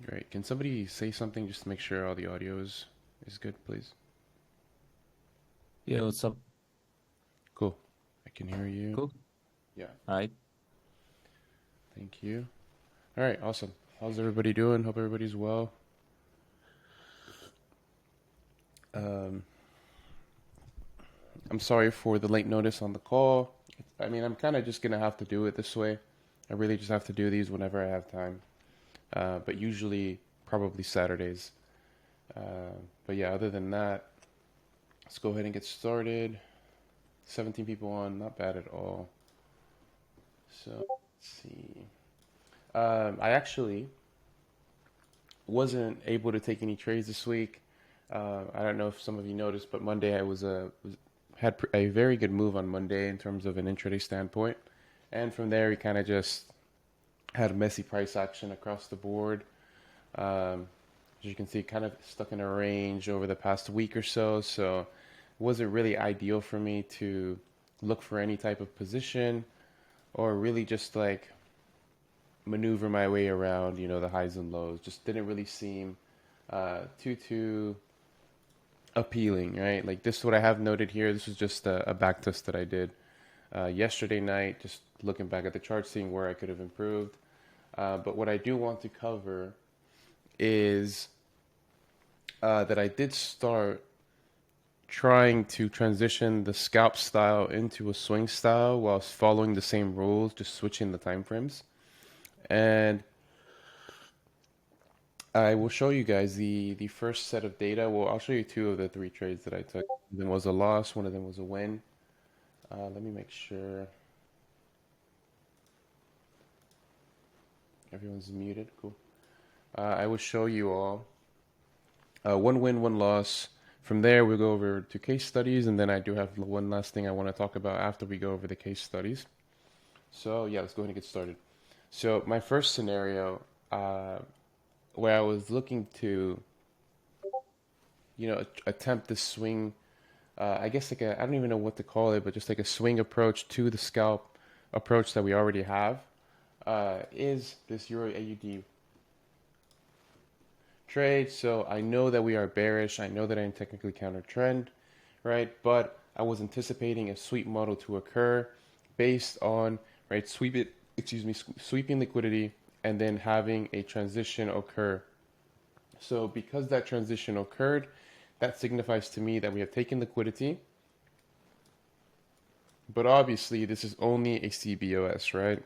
Great. Can somebody say something just to make sure all the audio is good, please? Yeah, what's up? Cool. I can hear you. Cool. Yeah. All right. Thank you. All right. Awesome. How's everybody doing? Hope everybody's well. Um, I'm sorry for the late notice on the call. I mean, I'm kind of just gonna have to do it this way. I really just have to do these whenever I have time. But usually, probably Saturdays. But yeah, other than that, let's go ahead and get started. 17 people on, not bad at all. So let's see. I actually wasn't able to take any trades this week. I don't know if some of you noticed, but Monday I had a very good move on Monday in terms of an intraday standpoint, and from there we kind of just had a messy price action across the board. As you can see, kind of stuck in a range over the past week or so. So it wasn't really ideal for me to look for any type of position or really just like maneuver my way around, the highs and lows. Just didn't really seem too appealing, right? Like this is what I have noted here. This was just a back test that I did yesterday night, just looking back at the chart, seeing where I could have improved. But what I do want to cover is that I did start trying to transition the scalp style into a swing style whilst following the same rules, just switching the time frames. And I will show you guys the first set of data. Well, I'll show you two of the three trades that I took. One of them was a loss, one of them was a win. Let me make sure everyone's muted. Cool. I will show you all one win, one loss. From there, we'll go over to case studies, and then I do have one last thing I want to talk about after we go over the case studies. So yeah, let's go ahead and get started. So my first scenario, where I was looking to, attempt the swing, I guess like I don't even know what to call it, but just like a swing approach to the scalp approach that we already have, is this Euro AUD trade. So I know that we are bearish. I know that I'm technically counter trend, right? But I was anticipating a sweep model to occur based on, right, sweeping liquidity and then having a transition occur. So because that transition occurred, that signifies to me that we have taken liquidity, but obviously this is only a CBOS, right?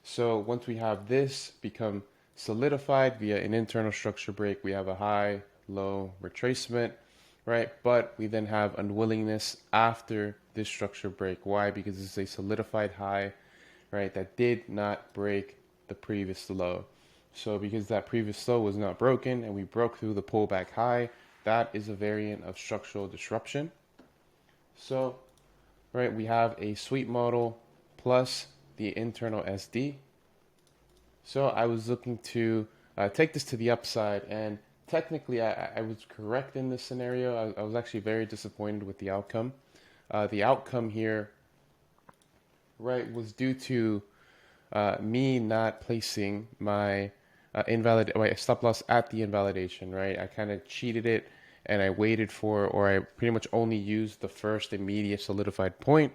So once we have this become solidified via an internal structure break, we have a high, low retracement, right? But we then have unwillingness after this structure break. Why? Because it's a solidified high, right? That did not break the previous low. So because that previous low was not broken and we broke through the pullback high, that is a variant of structural disruption. So, right, we have a sweep model plus the internal SD. So I was looking to take this to the upside, and technically I was correct in this scenario. I was actually very disappointed with the outcome. The outcome here, right, was due to me not placing my my stop loss at the invalidation, right? I kind of cheated it and I waited for, or I pretty much only used the first immediate solidified point,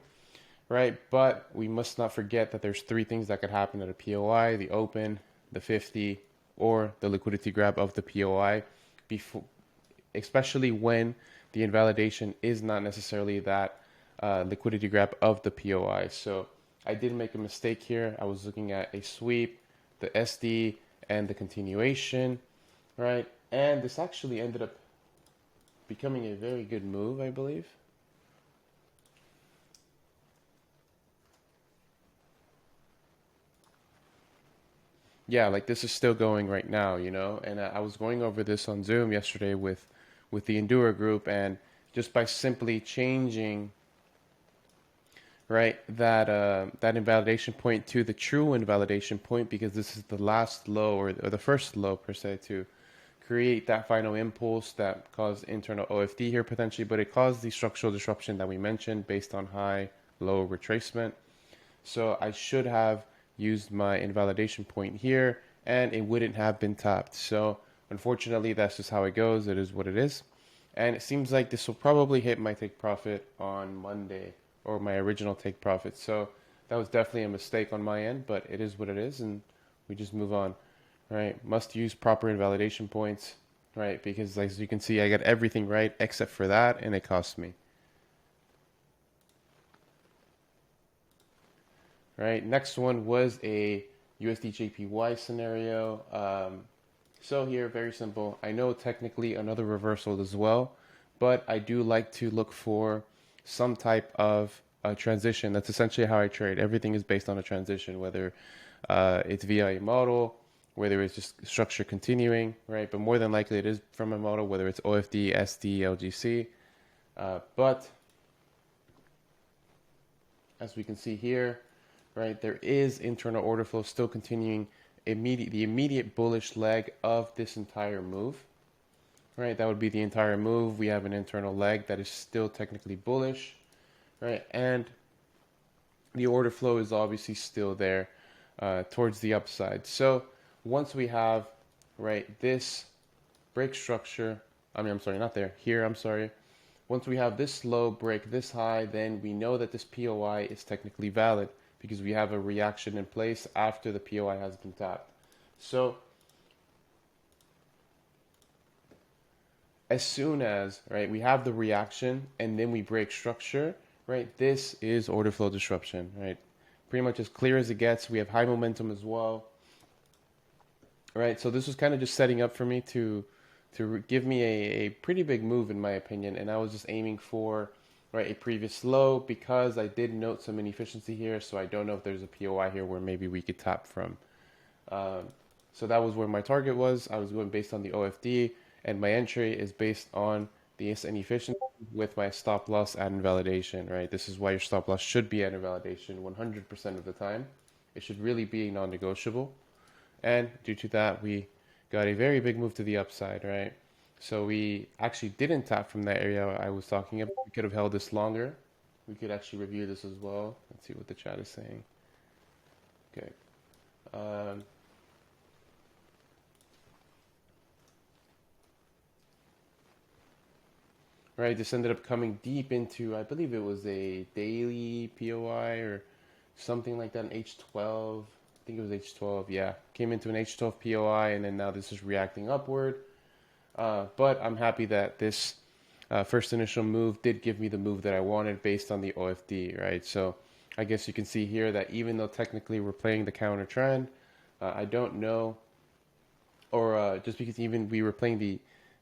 right? But we must not forget that there's three things that could happen at a POI: the open, the 50, or the liquidity grab of the POI, before, especially when the invalidation is not necessarily that liquidity grab of the POI. So I did make a mistake here. I was looking at a sweep, the SD, and the continuation, right? And this actually ended up becoming a very good move, I believe. Yeah, like this is still going right now, And I was going over this on Zoom yesterday with the Endura group, and just by simply changing, right, that invalidation point to the true invalidation point, because this is the last low, or the first low per se, to create that final impulse that caused internal OFD here potentially, but it caused the structural disruption that we mentioned based on high low retracement. So I should have used my invalidation point here and it wouldn't have been tapped. So unfortunately, that's just how it goes. It is what it is. And it seems like this will probably hit my take profit on Monday, or my original take profit. So that was definitely a mistake on my end, but it is what it is, and we just move on, right? Must use proper invalidation points, right? Because as you can see, I got everything right except for that, and it cost me. Right, next one was a USDJPY scenario. So here, very simple. I know technically another reversal as well, but I do like to look for some type of transition. That's essentially how I trade. Everything is based on a transition, whether it's via a model, whether it's just structure continuing, right? But more than likely it is from a model, whether it's OFD, SD, LGC. But as we can see here, right, there is internal order flow still continuing the immediate bullish leg of this entire move, right? That would be the entire move. We have an internal leg that is still technically bullish, right? And the order flow is obviously still there towards the upside. So once we have, right, this break structure, I'm sorry, not there, here, I'm sorry. Once we have this low break this high, then we know that this POI is technically valid because we have a reaction in place after the POI has been tapped. So as soon as, right, we have the reaction and then we break structure, right, this is order flow disruption, right? Pretty much as clear as it gets. We have high momentum as well, right? So this was kind of just setting up for me to give me a pretty big move in my opinion, and I was just aiming for, right, a previous low because I did note some inefficiency here, so I don't know if there's a POI here where maybe we could tap from. So that was where my target was. I was going based on the OFD, and my entry is based on the inefficiency with my stop loss at invalidation, right? This is why your stop loss should be at invalidation 100% of the time. It should really be non-negotiable. And due to that, we got a very big move to the upside, right? So we actually didn't tap from that area I was talking about. We could have held this longer. We could actually review this as well. Let's see what the chat is saying. Okay. Right, this ended up coming deep into, I believe it was a daily POI or something like that, an H12. I think it was H12, yeah. Came into an H12 POI, and then now this is reacting upward. But I'm happy that this first initial move did give me the move that I wanted based on the OFD, right? So I guess you can see here that even though technically we're playing the counter trend, I don't know, or just because even we were playing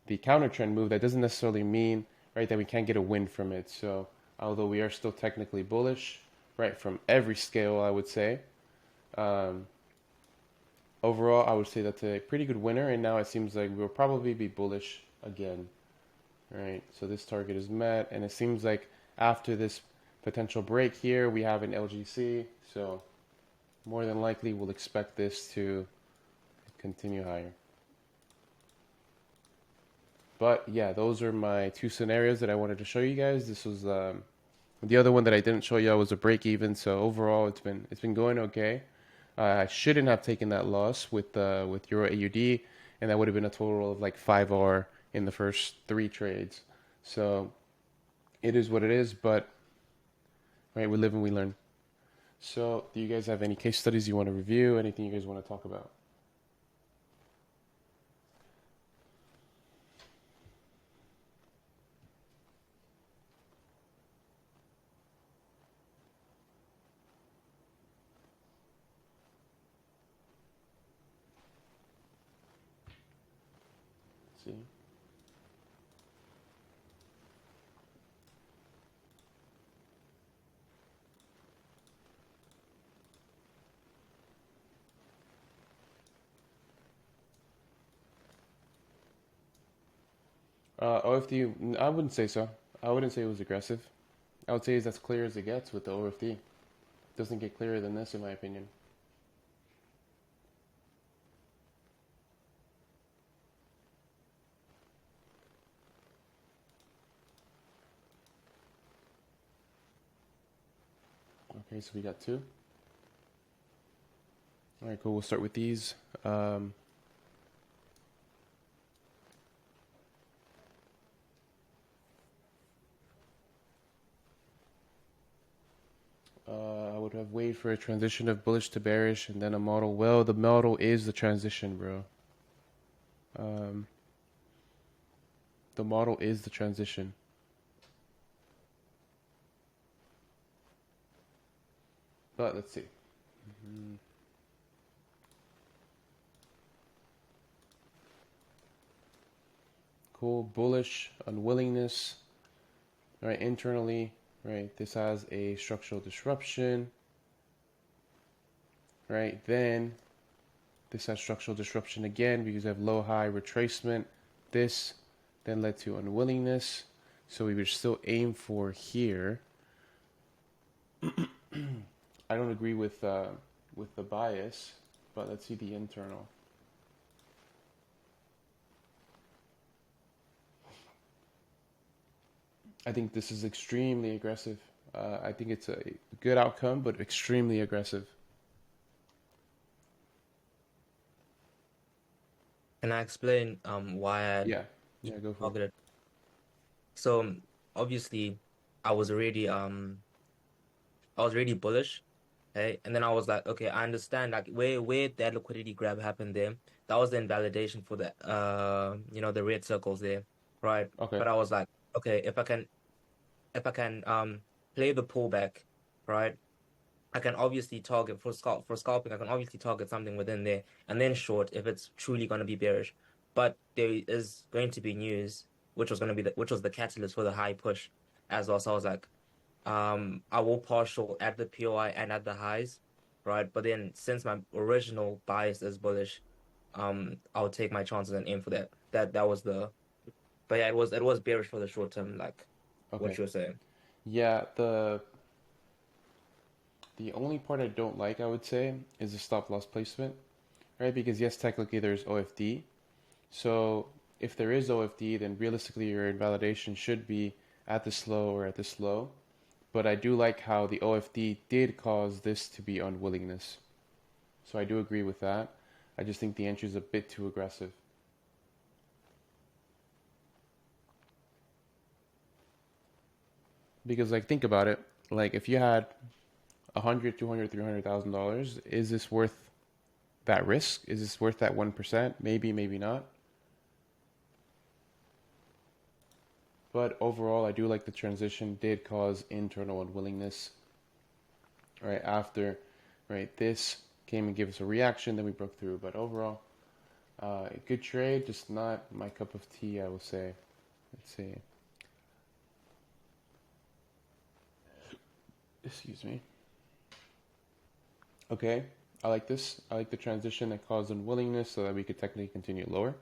the counter trend move, that doesn't necessarily mean, right, that we can't get a win from it. So although we are still technically bullish, right, from every scale, I would say, overall, I would say that's a pretty good winner, and now it seems like we'll probably be bullish again, right? So this target is met, and it seems like after this potential break here, we have an LGC, so more than likely we'll expect this to continue higher. But yeah, those are my two scenarios that I wanted to show you guys. This was the other one that I didn't show you was a break even. So overall, it's been going okay. I shouldn't have taken that loss with Euro AUD, and that would have been a total of like 5R in the first 3 trades. So it is what it is. But right, we live and we learn. So do you guys have any case studies you want to review? Anything you guys want to talk about? Let's see. OFD, I wouldn't say so. I wouldn't say it was aggressive. I would say it's as clear as it gets with the OFD. It doesn't get clearer than this, in my opinion. Okay, so we got 2. All right, cool. We'll start with these. I would have waited for a transition of bullish to bearish and then a model. Well, the model is the transition, bro. The model is the transition. But let's see. Cool. Bullish, unwillingness. All right, internally, right, this has a structural disruption. Right, then this has structural disruption again because I have low high retracement. This then led to unwillingness. So we would still aim for here. I don't agree with the bias, but let's see the internal. I think this is extremely aggressive. I think it's a good outcome, but extremely aggressive. Can I explain why I Yeah, yeah, go for it. targeted? So obviously I was already bullish, okay? And then I was like, okay, I understand like where that liquidity grab happened there. That was the invalidation for the the red circles there, right? Okay, But I was like, okay, if I can play the pullback, right? I can obviously target for scalping. I can obviously target something within there and then short if it's truly going to be bearish. But there is going to be news, which was going to be which was the catalyst for the high push as well. So I was like, I will partial at the POI and at the highs, right? But then since my original bias is bullish, I'll take my chances and aim for that. That was but yeah, it was bearish for the short term, like what okay. you were saying. Yeah, the only part I don't like, I would say, is the stop loss placement, right? Because yes, technically there's OFD. So if there is OFD, then realistically your invalidation should be at this low or at this low. But I do like how the OFD did cause this to be unwillingness. So I do agree with that. I just think the entry is a bit too aggressive. Because like think about it, like if you had 100, 200, $300,000, is this worth that risk? Is this worth that 1%? Maybe, maybe not. But overall, I do like the transition did cause internal unwillingness right after, right? This came and gave us a reaction, then we broke through. But overall, good trade, just not my cup of tea, I will say. Let's see. Excuse me. Okay, I like this. I like the transition that caused unwillingness so that we could technically continue lower.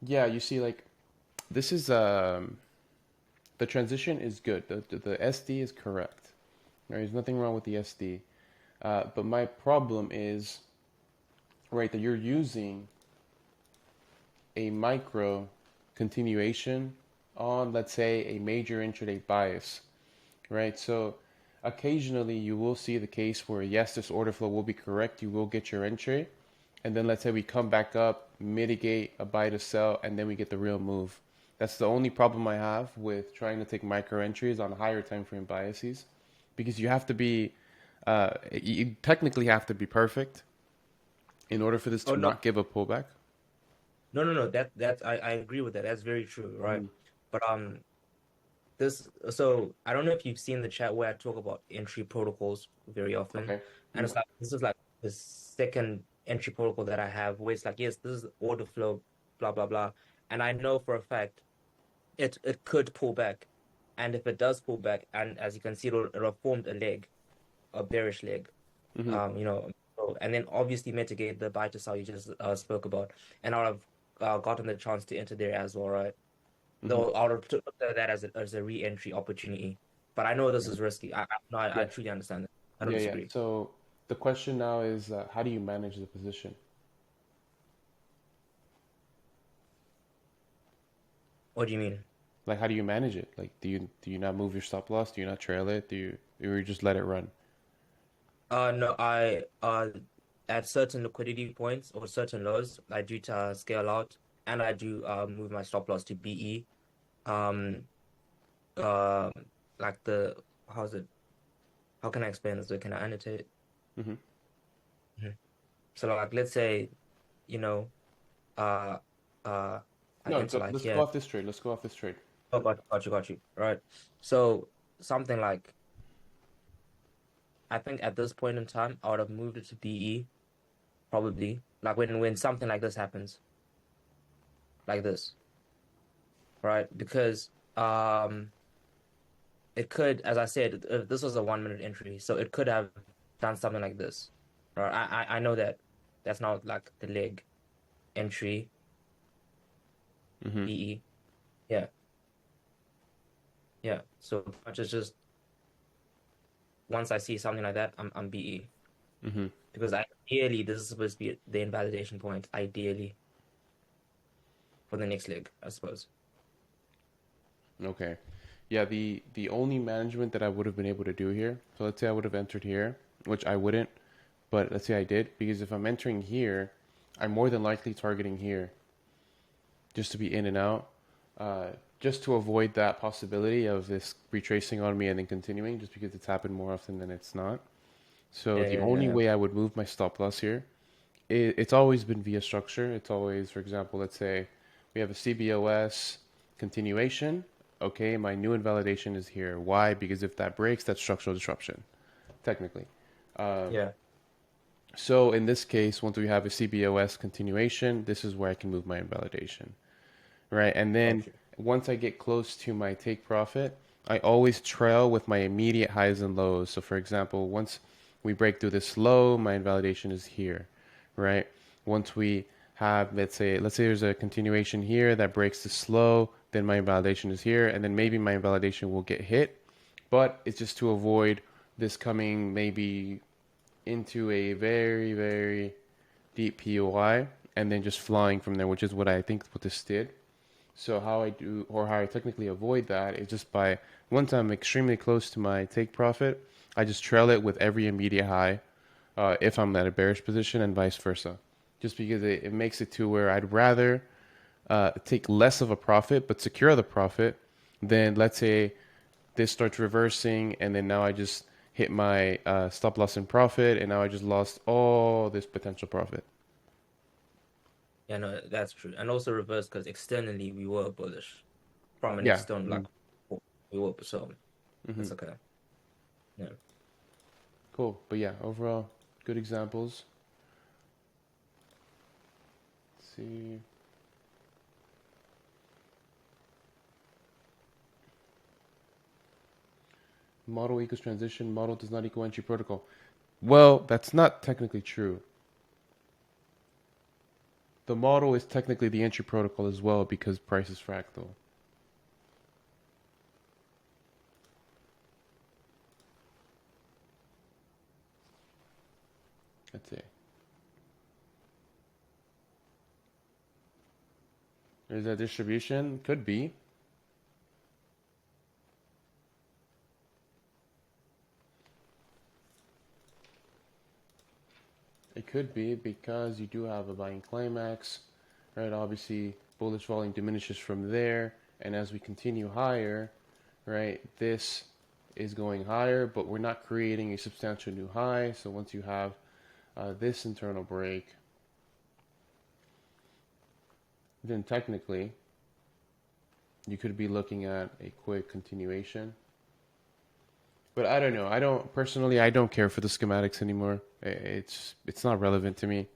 Yeah, you see, like, this is, the transition is good. The SD is correct. Right? There's nothing wrong with the SD. But my problem is, right, that you're using a micro continuation on, let's say, a major intraday bias, right? So occasionally you will see the case where, yes, this order flow will be correct. You will get your entry. And then let's say we come back up, mitigate a buy to sell, and then we get the real move. That's the only problem I have with trying to take micro entries on higher time frame biases, because you have to be, you technically have to be perfect in order for this Oh to no, not give a pullback. no. That I agree with that. That's very true, right? Hmm. But this so I don't know if you've seen the chat where I talk about entry protocols very often, Okay. and it's like this is like the second entry protocol that I have where it's like yes, this is order flow, blah blah blah, and I know for a fact it could pull back, and if it does pull back, and as you can see, it'll form a leg, a bearish leg, Hmm. and then obviously mitigate the buy to sell you just spoke about, and I would have gotten the chance to enter there as well, right? Hmm. Though I would have looked at that as a re-entry opportunity. But I know this Yeah. is risky. No, I Yeah. truly understand that. I don't Yeah. Yeah. disagree. So the question now is, how do you manage the position? What do you mean? Like, how do you manage it? Like, do you not move your stop loss? Do you not trail it? Or you just let it run? No, I at certain liquidity points or certain lows, I do scale out and I do move my stop loss to BE. Um uh like the how's it how can I explain this? Can I annotate it? Hmm. Mhm. So like let's say, you know, uh uh I No, enter like let's go here. off this trade. Let's go off this trade. Oh, got you. Right. So something like I think at this point in time I would have moved it to BE probably. Like when something like this happens, like this, right? Because it could, as I said, if this was a 1 minute entry, so it could have done something like this. Right? I know that that's not like the leg entry Hmm. BE. Yeah, yeah. So much as just once I see something like that, I'm BE Hmm. because ideally this is supposed to be the invalidation point, ideally for the next leg, I suppose. Okay. Yeah, the only management that I would have been able to do here. So let's say I would have entered here, which I wouldn't, but let's say I did, because if I'm entering here, I'm more than likely targeting here just to be in and out, uh, just to avoid that possibility of this retracing on me and then continuing, just because it's happened more often than it's not. So the only Yeah. way I would move my stop loss here, it's always been via structure. It's always, for example, let's say we have a CBOS continuation. Okay, my new invalidation is here. Why? Because if that breaks, that's structural disruption, technically. Uh, Yeah. so in this case, once we have a CBOS continuation, this is where I can move my invalidation, right? And then Got you. once I get close to my take profit, I always trail with my immediate highs and lows. So for example, once we break through this low, my invalidation is here, right? Once we have, let's say there's a continuation here that breaks this low, then my invalidation is here, and then maybe my invalidation will get hit, but it's just to avoid this coming maybe into a very, very deep POI and then just flying from there, which is what I think what this did. So how I do, or how I technically avoid that is just by, once I'm extremely close to my take profit, I just trail it with every immediate high, if I'm at a bearish position, and vice versa. Just because it makes it to where I'd rather take less of a profit but secure the profit than, let's say, this starts reversing and then now I just hit my stop loss in profit and now I just lost all this potential profit. Yeah, no, that's true. And also reverse because externally we were bullish from an Yeah. external like we were so Mm-hmm. that's okay. Yeah. Cool. But yeah, overall, good examples. Let's see. Model equals transition. Model does not equal entry protocol. Well, that's not technically true. The model is technically the entry protocol as well because price is fractal. Let's see. Is that distribution? Could be. It could be because you do have a buying climax, right? Obviously, bullish volume diminishes from there, and as we continue higher, right, this is going higher, but we're not creating a substantial new high. So once you have this internal break, then technically you could be looking at a quick continuation. But I don't know. I don't personally. I don't care for the schematics anymore. It's not relevant to me.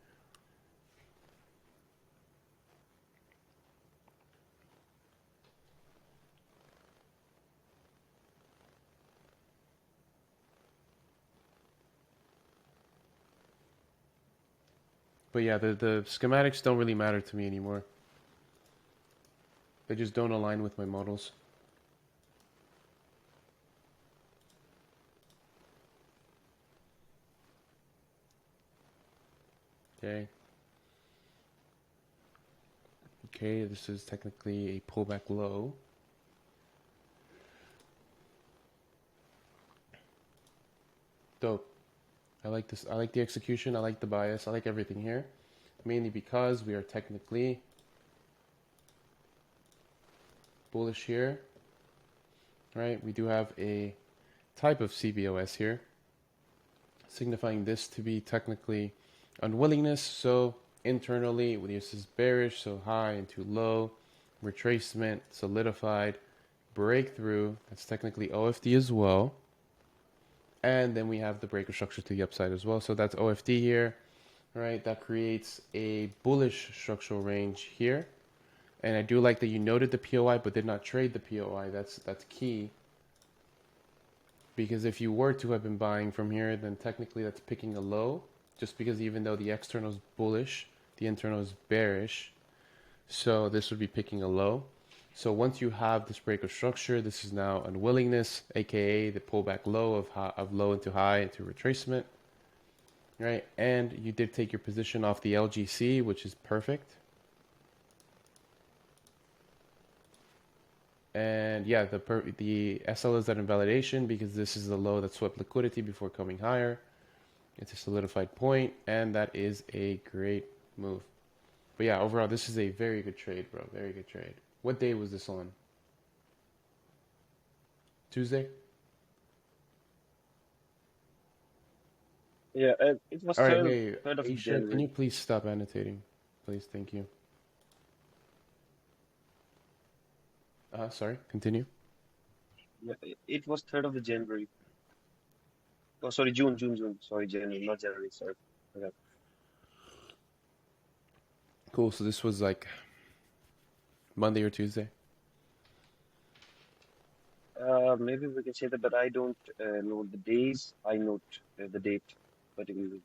But yeah, the schematics don't really matter to me anymore. They just don't align with my models. Okay. Okay, this is technically a pullback low. Dope. I like this. I like the execution. I like the bias. I like everything here. Mainly because we are technically bullish here, right? We do have a type of CBOS here, signifying this to be technically unwillingness. So internally, this is bearish, so high into low, retracement, solidified, breakthrough. That's technically OFD as well. And then we have the breaker structure to the upside as well. So that's OFD here, right? That creates a bullish structural range here. And I do like that you noted the POI but did not trade the POI. That's key. Because if you were to have been buying from here, then technically that's picking a low. Just because even though the external is bullish, the internal is bearish. So this would be picking a low. So once you have this breaker structure, this is now unwillingness, aka the pullback low of low into high into retracement, right? And you did take your position off the LGC, which is perfect. And yeah, the SL is at invalidation because this is the low that swept liquidity before coming higher. It's a solidified point, and that is a great move. But yeah, overall, this is a very good trade, bro. Very good trade. What day was this on? Tuesday? Yeah, it was All right, 3rd, hey, 3rd of Aisha, can January. you please stop annotating? Please, thank you. Sorry, continue. Yeah, it was 3rd of January. Oh, sorry, June. Sorry, January, not January. Sorry. Okay. Cool, so this was like Monday or Tuesday? Maybe we can say that, but I don't know the days. I note the date particularly.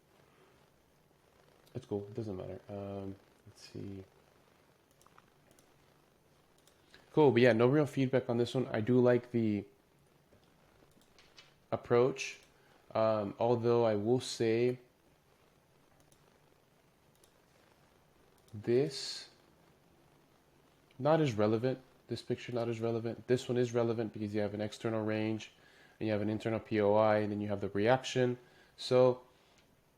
It's cool, it doesn't matter. Let's see. Cool, but yeah, no real feedback on this one. I do like the approach, although I will say this not as relevant. This picture not as relevant. This one is relevant because you have an external range and you have an internal POI and then you have the reaction. So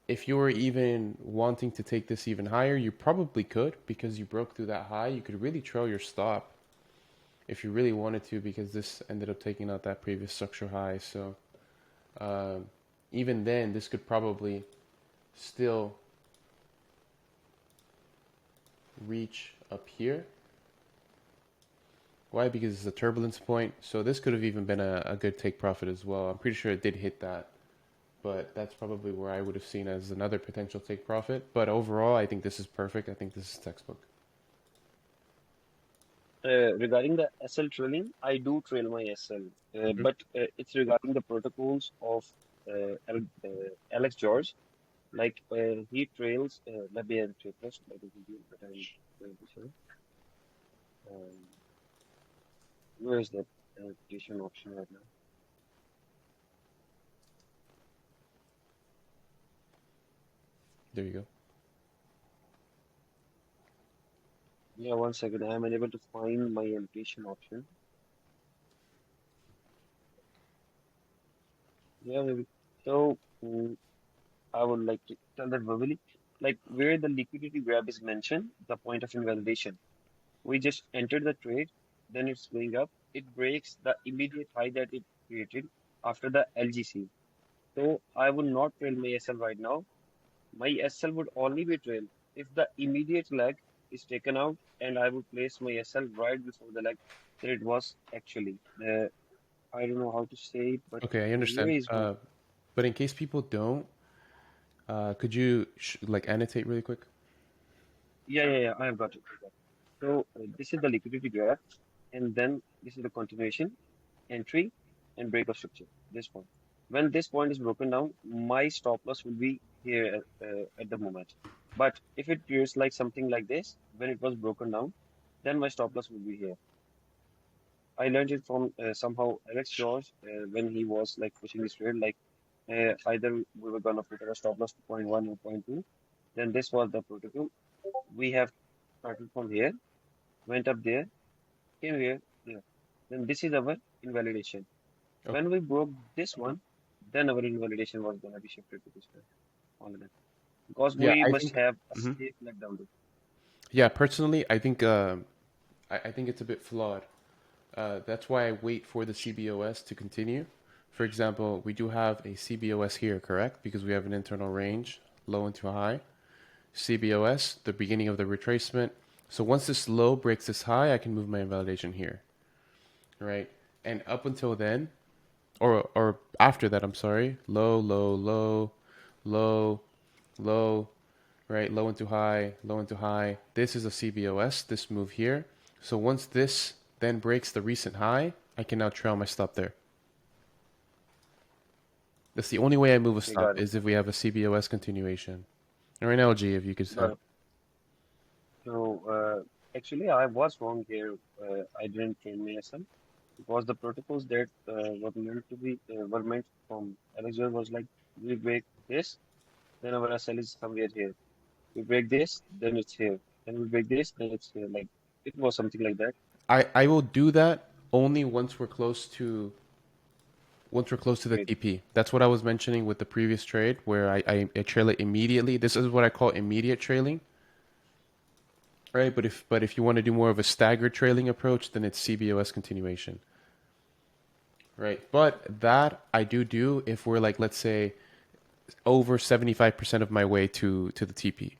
if you were even wanting to take this even higher, you probably could because you broke through that high. You could really trail your stop if you really wanted to because this ended up taking out that previous structure high. So even then, this could probably still reach up here. Why? Because it's a turbulence point. So this could have even been a good take profit as well. I'm pretty sure it did hit that. But that's probably where I would have seen as another potential take profit. But overall, I think this is perfect. I think this is textbook. Regarding the SL trailing, I do trail my SL, but it's regarding the protocols of Alex George. Like he trails, let me enter first by the video that I'm going to show. Where is that annotation option right now? There you go. Yeah, 1 second. I am unable to find my annotation option. Yeah, maybe. So I would like to tell that verbally, like where the liquidity grab is mentioned, the point of invalidation. We just entered the trade, then it's going up. It breaks the immediate high that it created after the LGC. So I will not trail my SL right now. My SL would only be trailed if the immediate leg is taken out, and I would place my SL right before the leg that it was actually. I don't know how to say it, but Okay, I where understand. is my? But in case people don't, could you like annotate really quick? Yeah. I have got it. So this is the liquidity graph, and then this is the continuation, entry, and break of structure. This point. When this point is broken down, my stop loss will be here at the moment. But if it appears like something like this, when it was broken down, then my stop loss will be here. I learned it from somehow Alex George when he was like pushing this trade, like either we were gonna put a stop loss to point 1 or point 2. Then this was the protocol. We have started from here, went up there, came here, there. Then this is our invalidation. Okay. When we broke this one, then our invalidation was gonna be shifted to this way only then. Because Yeah, we I must think. have a Mhm. safe leg down there. Yeah, personally, I think I think it's a bit flawed. That's why I wait for the CBOS to continue. For example, we do have a CBOS here, correct? Because we have an internal range, low into high. CBOS, the beginning of the retracement. So once this low breaks this high, I can move my invalidation here, right? And up until then, or after that, I'm sorry, low, low, low, low, low, right? Low into high, low into high. This is a CBOS, this move here. So once this then breaks the recent high, I can now trail my stop there. That's the only way I move a Okay, stop got it. is if we have a CBOS continuation. Or an LG, if you could say. Got it. So actually, I was wrong here. I didn't train myself because the protocols that were meant from Alexander was like we break this, then our SL is somewhere here. We break this, then it's here. Then we break this, then it's here. Like it was something like that. I will do that only once we're close to the Great. TP. That's what I was mentioning with the previous trade where I trail it immediately. This is what I call immediate trailing. Right, but if you want to do more of a staggered trailing approach, then it's CBOS continuation. Right. But that I do if we're like, let's say, over 75% of my way to the TP.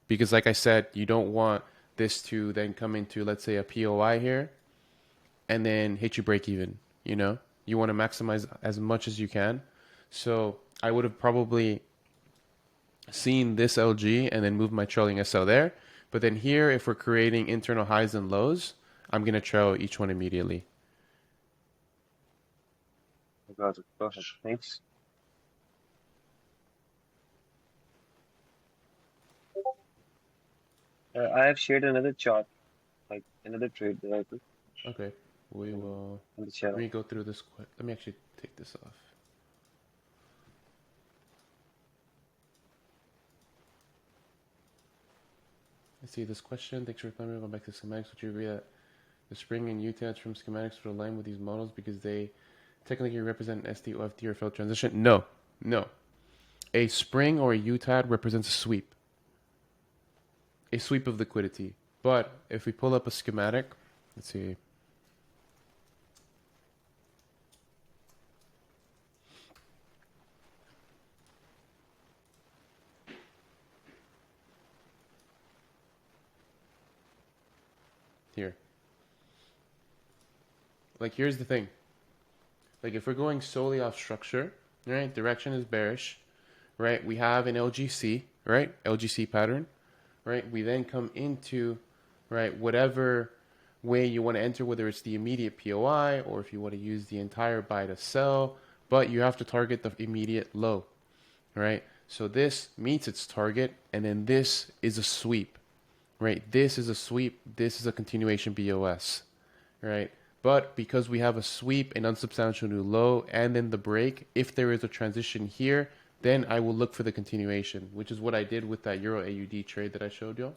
Because like I said, you don't want this to then come into, let's say, a POI here and then hit you break even, you know? You want to maximize as much as you can. So I would have probably seen this LG and then moved my trailing SL there. But then here, if we're creating internal highs and lows, I'm going to trail each one immediately. I got it. Perfect. Thanks. I have shared another chart, like another trade that I took Okay, we in, will. in the Let channel. me go through this quick. Let me actually take this off. I see this question. Thanks for replying. Going back to schematics. Would you agree that the spring and UTADs from schematics would align with these models because they technically represent an SD, OFD, or failed transition? No, no. A spring or a UTAD represents a sweep of liquidity. But if we pull up a schematic, let's see. Here. Like, here's the thing. Like, if we're going solely off structure, right? Direction is bearish, right? We have an LGC, right? LGC pattern, right? We then come into, right, whatever way you want to enter, whether it's the immediate POI or if you want to use the entire buy to sell, but you have to target the immediate low, right? So this meets its target, and then this is a sweep, right? This is a sweep. This is a continuation BOS, right? But because we have a sweep, an unsubstantial new low, and then the break, if there is a transition here, then I will look for the continuation, which is what I did with that Euro AUD trade that I showed you. Let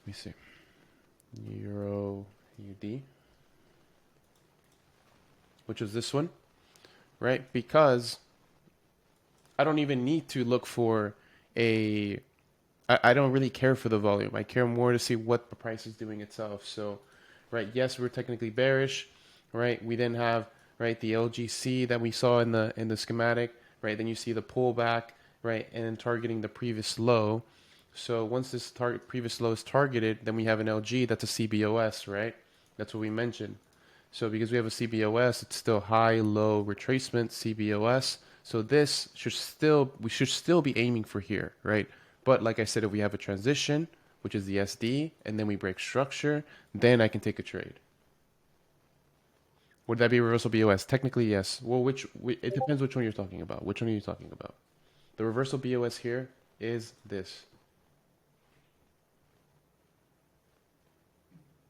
me see. Euro AUD, which was this one, right? Because I don't even need to look for I don't really care for the volume. I care more to see what the price is doing itself. So, right, yes, we're technically bearish, right? We then have, right, the LGC that we saw in the schematic, right? Then you see the pullback, right, and then targeting the previous low. So once this previous low is targeted, then we have an LG that's a CBOS, right? That's what we mentioned. So because we have a CBOS, it's still high, low retracement CBOS. So we should still be aiming for here, right? But like I said, if we have a transition, which is the SD, and then we break structure, then I can take a trade. Would that be reversal BOS? Technically, yes. Well, it depends which one you're talking about. Which one are you talking about? The reversal BOS here is this.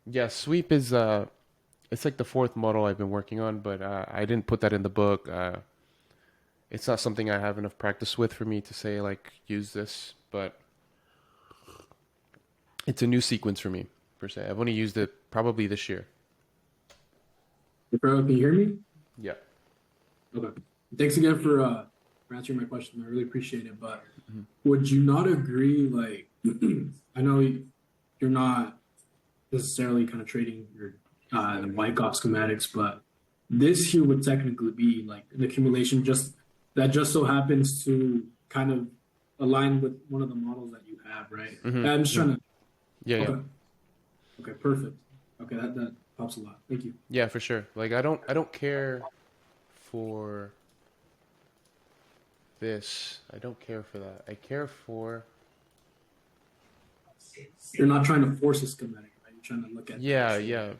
Yeah, sweep is it's like the fourth model I've been working on, but I didn't put that in the book. It's not something I have enough practice with for me to say like use this, but it's a new sequence for me per se. I've only used it probably this year. Bro, can you hear me? Yeah. Okay. Thanks again for answering my question. I really appreciate it. But would you not agree? Like, I know you're not necessarily kind of trading your the Wyckoff schematics, but this here would technically be like an accumulation that just so happens to kind of align with one of the models that you have, right? I'm just trying to. Yeah, yeah. Okay. Okay. Perfect. Okay, that helps a lot. Thank you. Yeah, for sure. Like I don't care for this. I don't care for that. I care for You're not trying to force a schematic, right? You're trying to look at the yeah, actual yeah.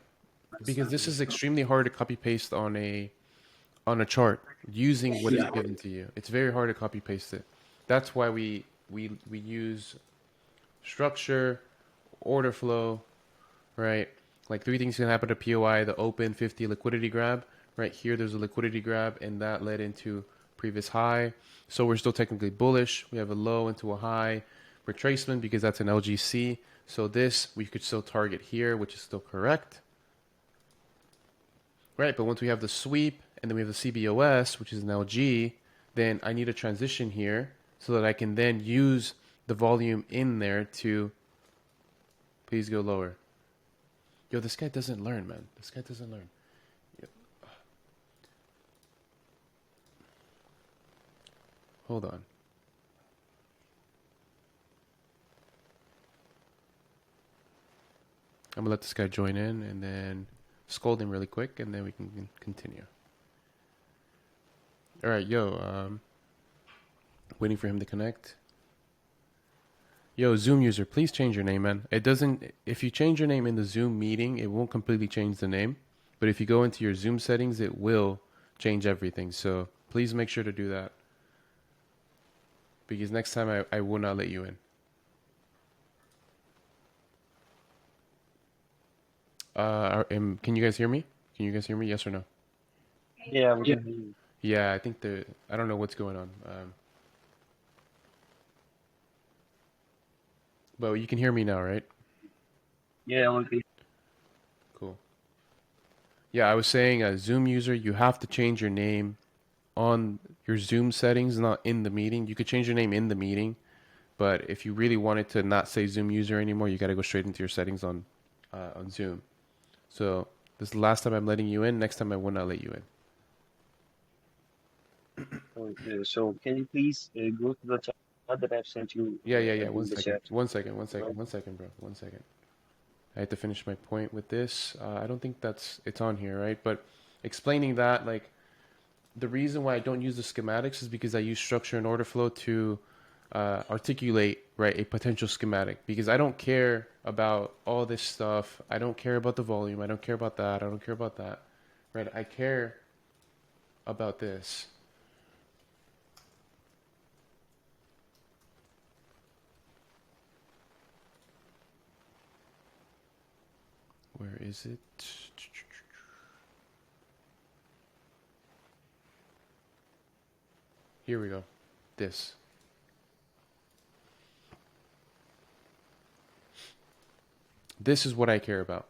Because this is itself. extremely hard to copy paste on a chart using what is Yeah. given to you. It's very hard to copy paste it. That's why we use structure, order flow, right? Like 3 things can happen to POI: the open, 50, liquidity grab. Right here, there's a liquidity grab, and that led into previous high. So we're still technically bullish. We have a low into a high retracement because that's an LGC. So this we could still target here, which is still correct. Right, but once we have the sweep and then we have the CBOS, which is an LG, then I need a transition here so that I can then use the volume in there to please go lower. Yo, this guy doesn't learn, man. This guy doesn't learn. Yo. Hold on. I'm gonna let this guy join in and then scold him really quick, and then we can continue. All right, yo. Waiting for him to connect. Yo, Zoom user, please change your name, man. It doesn't. If you change your name in the Zoom meeting, it won't completely change the name. But if you go into your Zoom settings, it will change everything. So please make sure to do that. Because next time I will not let you in. Can you guys hear me? Can you guys hear me? Yes or no? Yeah, we can hear you. Yeah, I think I don't know what's going on. But you can hear me now, right? Yeah, okay. Cool. Yeah, I was saying, Zoom user, you have to change your name on your Zoom settings, not in the meeting. You could change your name in the meeting, but if you really wanted to not say Zoom user anymore, you got to go straight into your settings on Zoom. So this is the last time I'm letting you in. Next time I will not let you in. Okay, so can you please go to the chat that I've sent you Yeah. in the chat? One second, bro. One second. I had to finish my point with this. I don't think it's on here, right? But explaining that, like, the reason why I don't use the schematics is because I use structure and order flow to articulate, right, a potential schematic. Because I don't care about all this stuff. I don't care about the volume. I don't care about that. I don't care about that, right? I care about this. Where is it? Here we go. This. This is what I care about.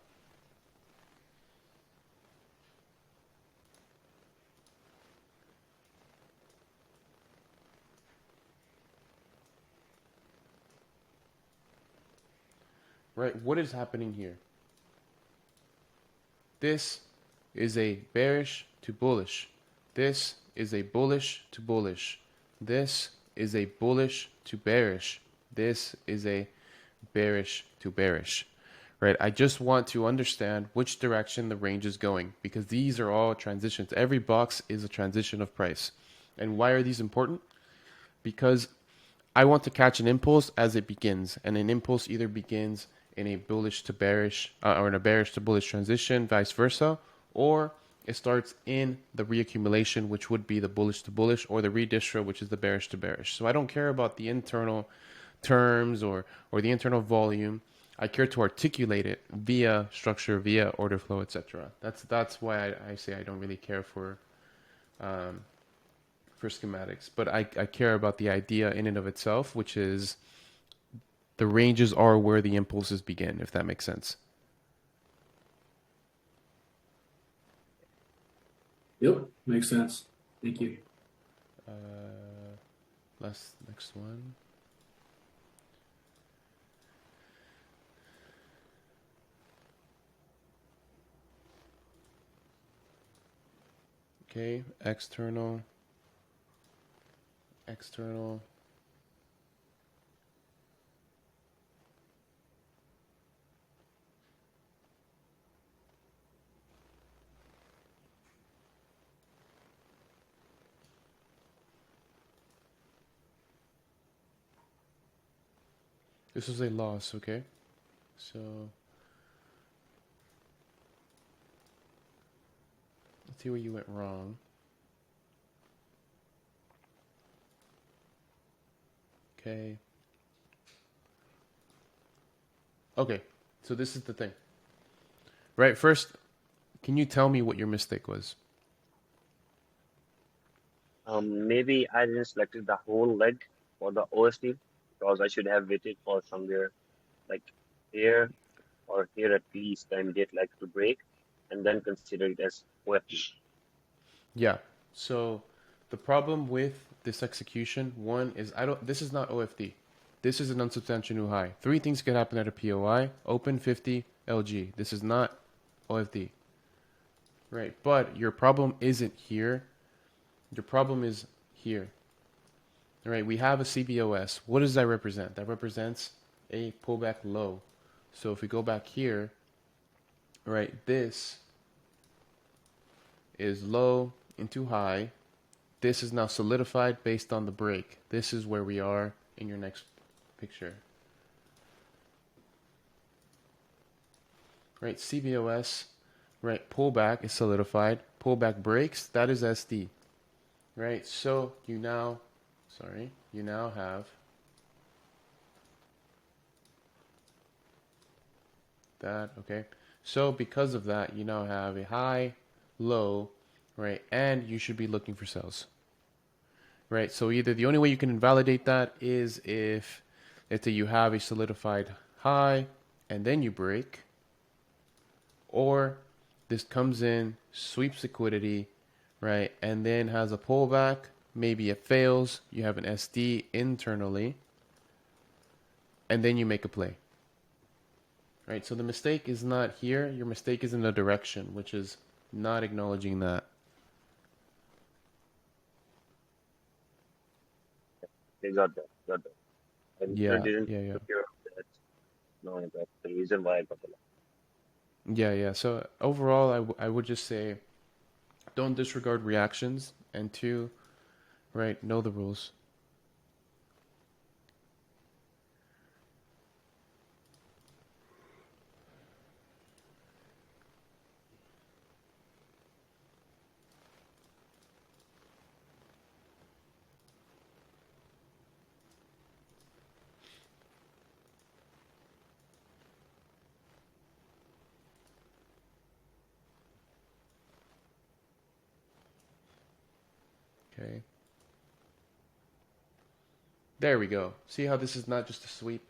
Right? What is happening here? This is a bearish to bullish. This is a bullish to bullish. This is a bullish to bearish. This is a bearish to bearish. Right? I just want to understand which direction the range is going because these are all transitions. Every box is a transition of price. And why are these important? Because I want to catch an impulse as it begins, and an impulse either begins in a bullish to bearish or in a bearish to bullish transition, vice versa, or it starts in the reaccumulation, which would be the bullish to bullish, or the redistro, which is the bearish to bearish. So I don't care about the internal terms or the internal volume. I care to articulate it via structure, via order flow, etc. That's why I say I don't really care for schematics, but I care about the idea in and of itself, which is the ranges are where the impulses begin, if that makes sense. Yep, makes sense. Thank you. Next one. Okay, external. This was a loss, okay? So let's see where you went wrong. Okay. Okay, so this is the thing. Right, first, can you tell me what your mistake was? Maybe I didn't select the whole leg for the OSD because I should have waited for somewhere like here or here at least the immediate leg to break and then consider it as OFD. Yeah. So the problem with this execution, one is this is not OFD. This is an unsubstantial new high. Three things could happen at a POI, open 50, LG. This is not OFD. Right. But your problem isn't here. Your problem is here. All right. We have a CBOS. What does that represent? That represents a pullback low. So if we go back here, right, this is low into high. This is now solidified based on the break. This is where we are in your next picture. Right, CBOS, right, pullback is solidified. Pullback breaks, that is SD. Right, so you now have that, okay? So because of that, you now have a high, low, right, and you should be looking for sells. Right, so either the only way you can invalidate that is if you have a solidified high and then you break, or this comes in, sweeps liquidity, right, and then has a pullback, maybe it fails, you have an SD internally, and then you make a play. Right, so the mistake is not here, your mistake is in the direction, which is not acknowledging that. They got that. I Yeah. didn't take care of that. No, that's the reason why I got the loss. Yeah. So overall, I would just say, don't disregard reactions, and two, right, know the rules. Okay. There we go. See how this is not just a sweep?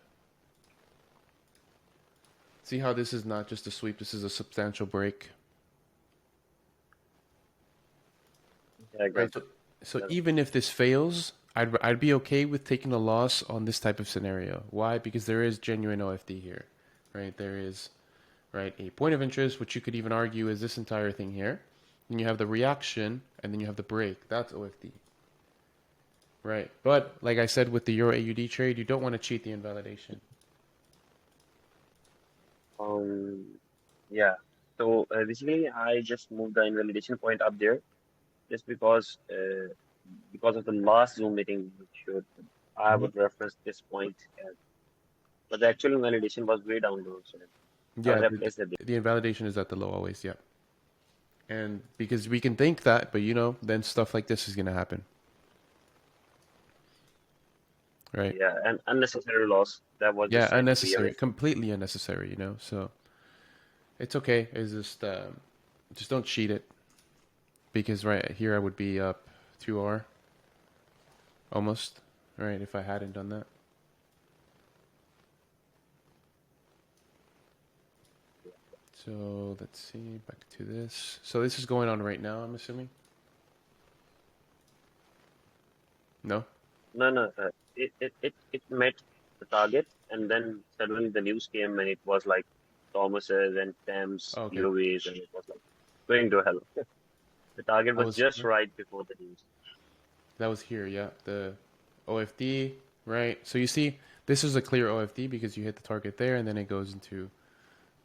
See how this is not just a sweep, this is a substantial break. Yeah, I got Right. So even if this fails, I'd be okay with taking a loss on this type of scenario. Why? Because there is genuine OFD here. Right? There is, right, a point of interest, which you could even argue is this entire thing here. Then you have the reaction, and then you have the break. That's OFD. Right. But like I said with the Euro AUD trade, you don't want to cheat the invalidation. Yeah. So basically, I just moved the invalidation point up there, just because of the last Zoom meeting, which I would reference this point as, but the actual invalidation was way down low. So I Yeah, would have placed it there. the invalidation is at the low always, yeah. And because we can think that, but then stuff like this is going to happen. Right? Yeah, and unnecessary loss. That was Yeah, just said to be unnecessary, honest. completely unnecessary, So it's okay. It's just don't cheat it. Because right here I would be up 2R almost, right, if I hadn't done that. So let's see, back to this. So this is going on right now, I'm assuming. No? No. It met the target, and then suddenly the news came, and it was like Thomas's and Thames, Oh, okay. POVs, and it was like going to hell. The target That was was just here. right before the news. That was here, yeah. The OFD, right? So you see, this is a clear OFD because you hit the target there and then it goes into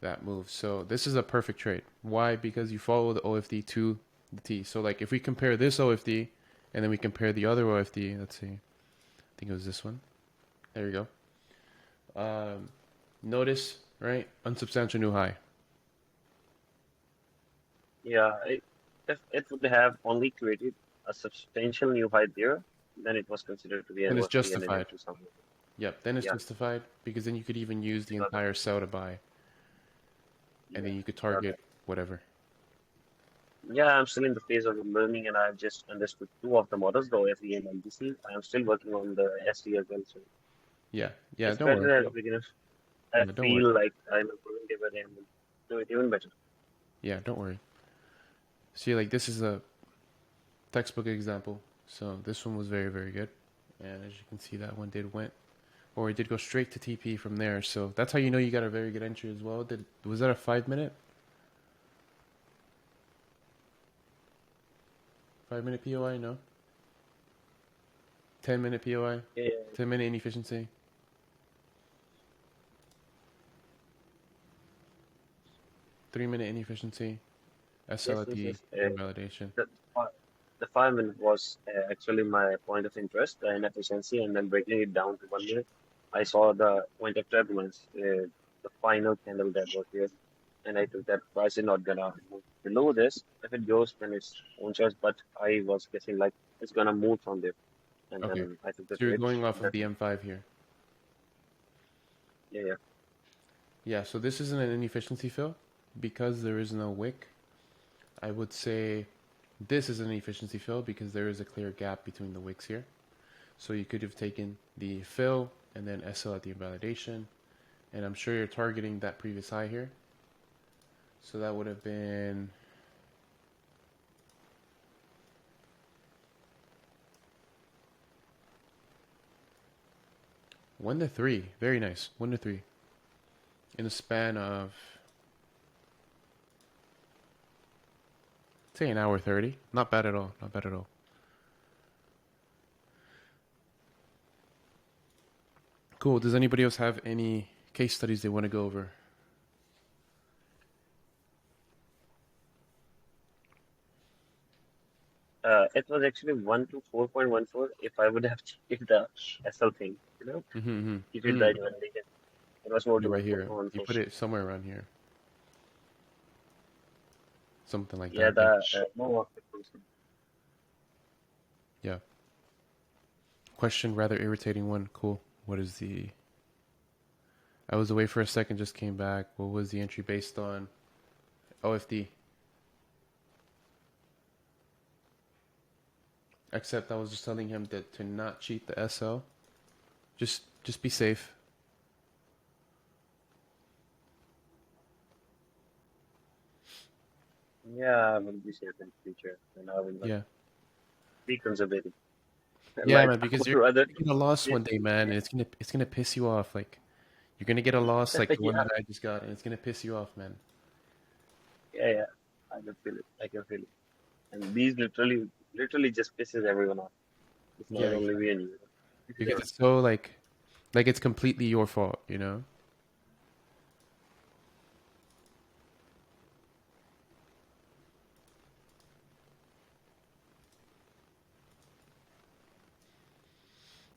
that move. So this is a perfect trade. Why? Because you follow the OFD to the T. So like if we compare this OFD and then we compare the other OFD, let's see. I think it was this one. There you go. Notice, right? Unsubstantial new high. Yeah, if it would have only created a substantial new high there, then it was considered to be an And it's OFD and an justified. entry somewhere. Yep, then it's Yeah, justified because then you could even use the got it. entire sell to buy and Yeah, then you could got target it. whatever. Yeah, I'm still in the phase of learning, and I've just understood two of the models, the OFD and LBC. I'm still working on the SD as well, so Yeah, yeah, it's don't worry. better as a beginner. I Yeah, don't worry. feel like I'm improving day by day and will do it even better. Yeah, don't worry. See, like this is a textbook example. So this one was very, very good. And as you can see, that one it did go straight to TP from there. So that's how you know you got a very good entry as well. Was that a 5 minute? 5 minute POI? No. 10 minute POI? Yeah, 10 minute inefficiency? 3 minute inefficiency? SLT yes. invalidation. The, fi- the 5 minute was actually my point of interest and efficiency, and then breaking it down to 1 minute, I saw the point of turbulence, the final candle that was here, and I took that price is not gonna move below this. If it goes, then it's own choice. But I was guessing like it's gonna move from there, and Okay. then I took the So you're trade. going off of That's the it. M5 here. Yeah. Yeah, so this isn't an inefficiency fill because there is no wick. I would say this is an efficiency fill because there is a clear gap between the wicks here. So you could have taken the fill and then SL at the invalidation. And I'm sure you're targeting that previous high here. So that would have been one to three. Very nice. 1 to 3. In a span of, say, an hour 30. Not bad at all. Not bad at all. Cool. Does anybody else have any case studies they want to go over? It was actually 1 to 4.14. If I would have checked the SL thing, Mm-hmm. if it died when they it was more Put it to right here. You 4.14. put it somewhere around here. Something like Yeah, that. Yeah. no of the person. Yeah. Question, rather irritating one. Cool. What is the... I was away for a second, just came back. What was the entry based on? OFD. Except I was just telling him that to not cheat the SL. Just be safe. Yeah, I will be safe in future, and I will not Yeah. be conservative. Yeah, Like man, I because would you're rather. gonna get a loss Yeah, one day, man, and it's gonna piss you off. Like you're gonna get a loss like the one yeah, that I just got, and it's gonna piss you off, man. yeah. I can feel it. I can feel it. And these literally just pisses everyone off. It's Yeah, not only exactly. me and you. This is Because everyone. it's so like it's completely your fault, you know?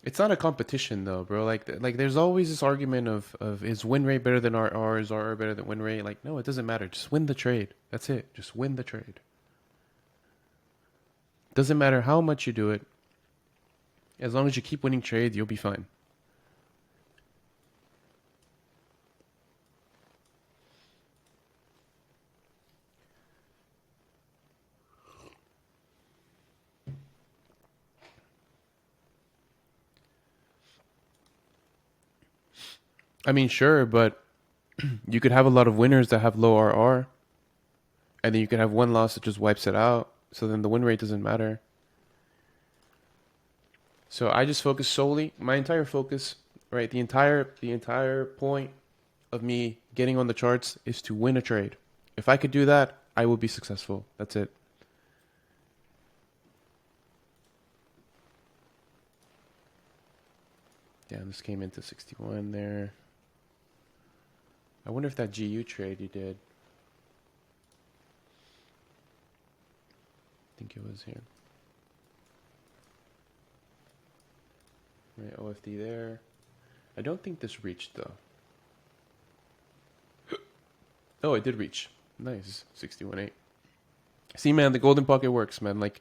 It's not a competition though, bro. Like there's always this argument of is win rate better than RR, is RR better than win rate? Like no, it doesn't matter. Just win the trade. That's it. Just win the trade. Doesn't matter how much you do it. As long as you keep winning trades, you'll be fine. I mean, sure, but you could have a lot of winners that have low RR, and then you could have one loss that just wipes it out. So then the win rate doesn't matter. So I just focus solely, my entire focus, right? The entire point of me getting on the charts is to win a trade. If I could do that, I would be successful. That's it. Damn, this came into 61 there. I wonder if that GU trade you did. I think it was here. Right, OFD there. I don't think this reached though. Oh, it did reach. Nice, 61.8. See, man, the golden pocket works, man. Like,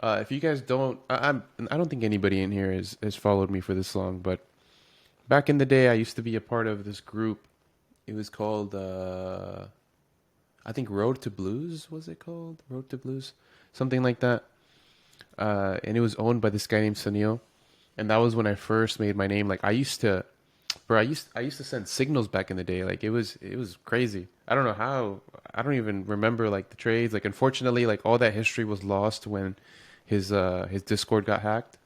if you guys don't, I don't think anybody in here has followed me for this long, but back in the day, I used to be a part of this group. It was called, I think Road to Blues, was it called? Road to Blues? Something like that. And it was owned by this guy named Sunil. And that was when I first made my name. Like, I used to send signals back in the day. Like, it was crazy. I don't know how. I don't even remember like the trades. Like, unfortunately, like all that history was lost when his Discord got hacked.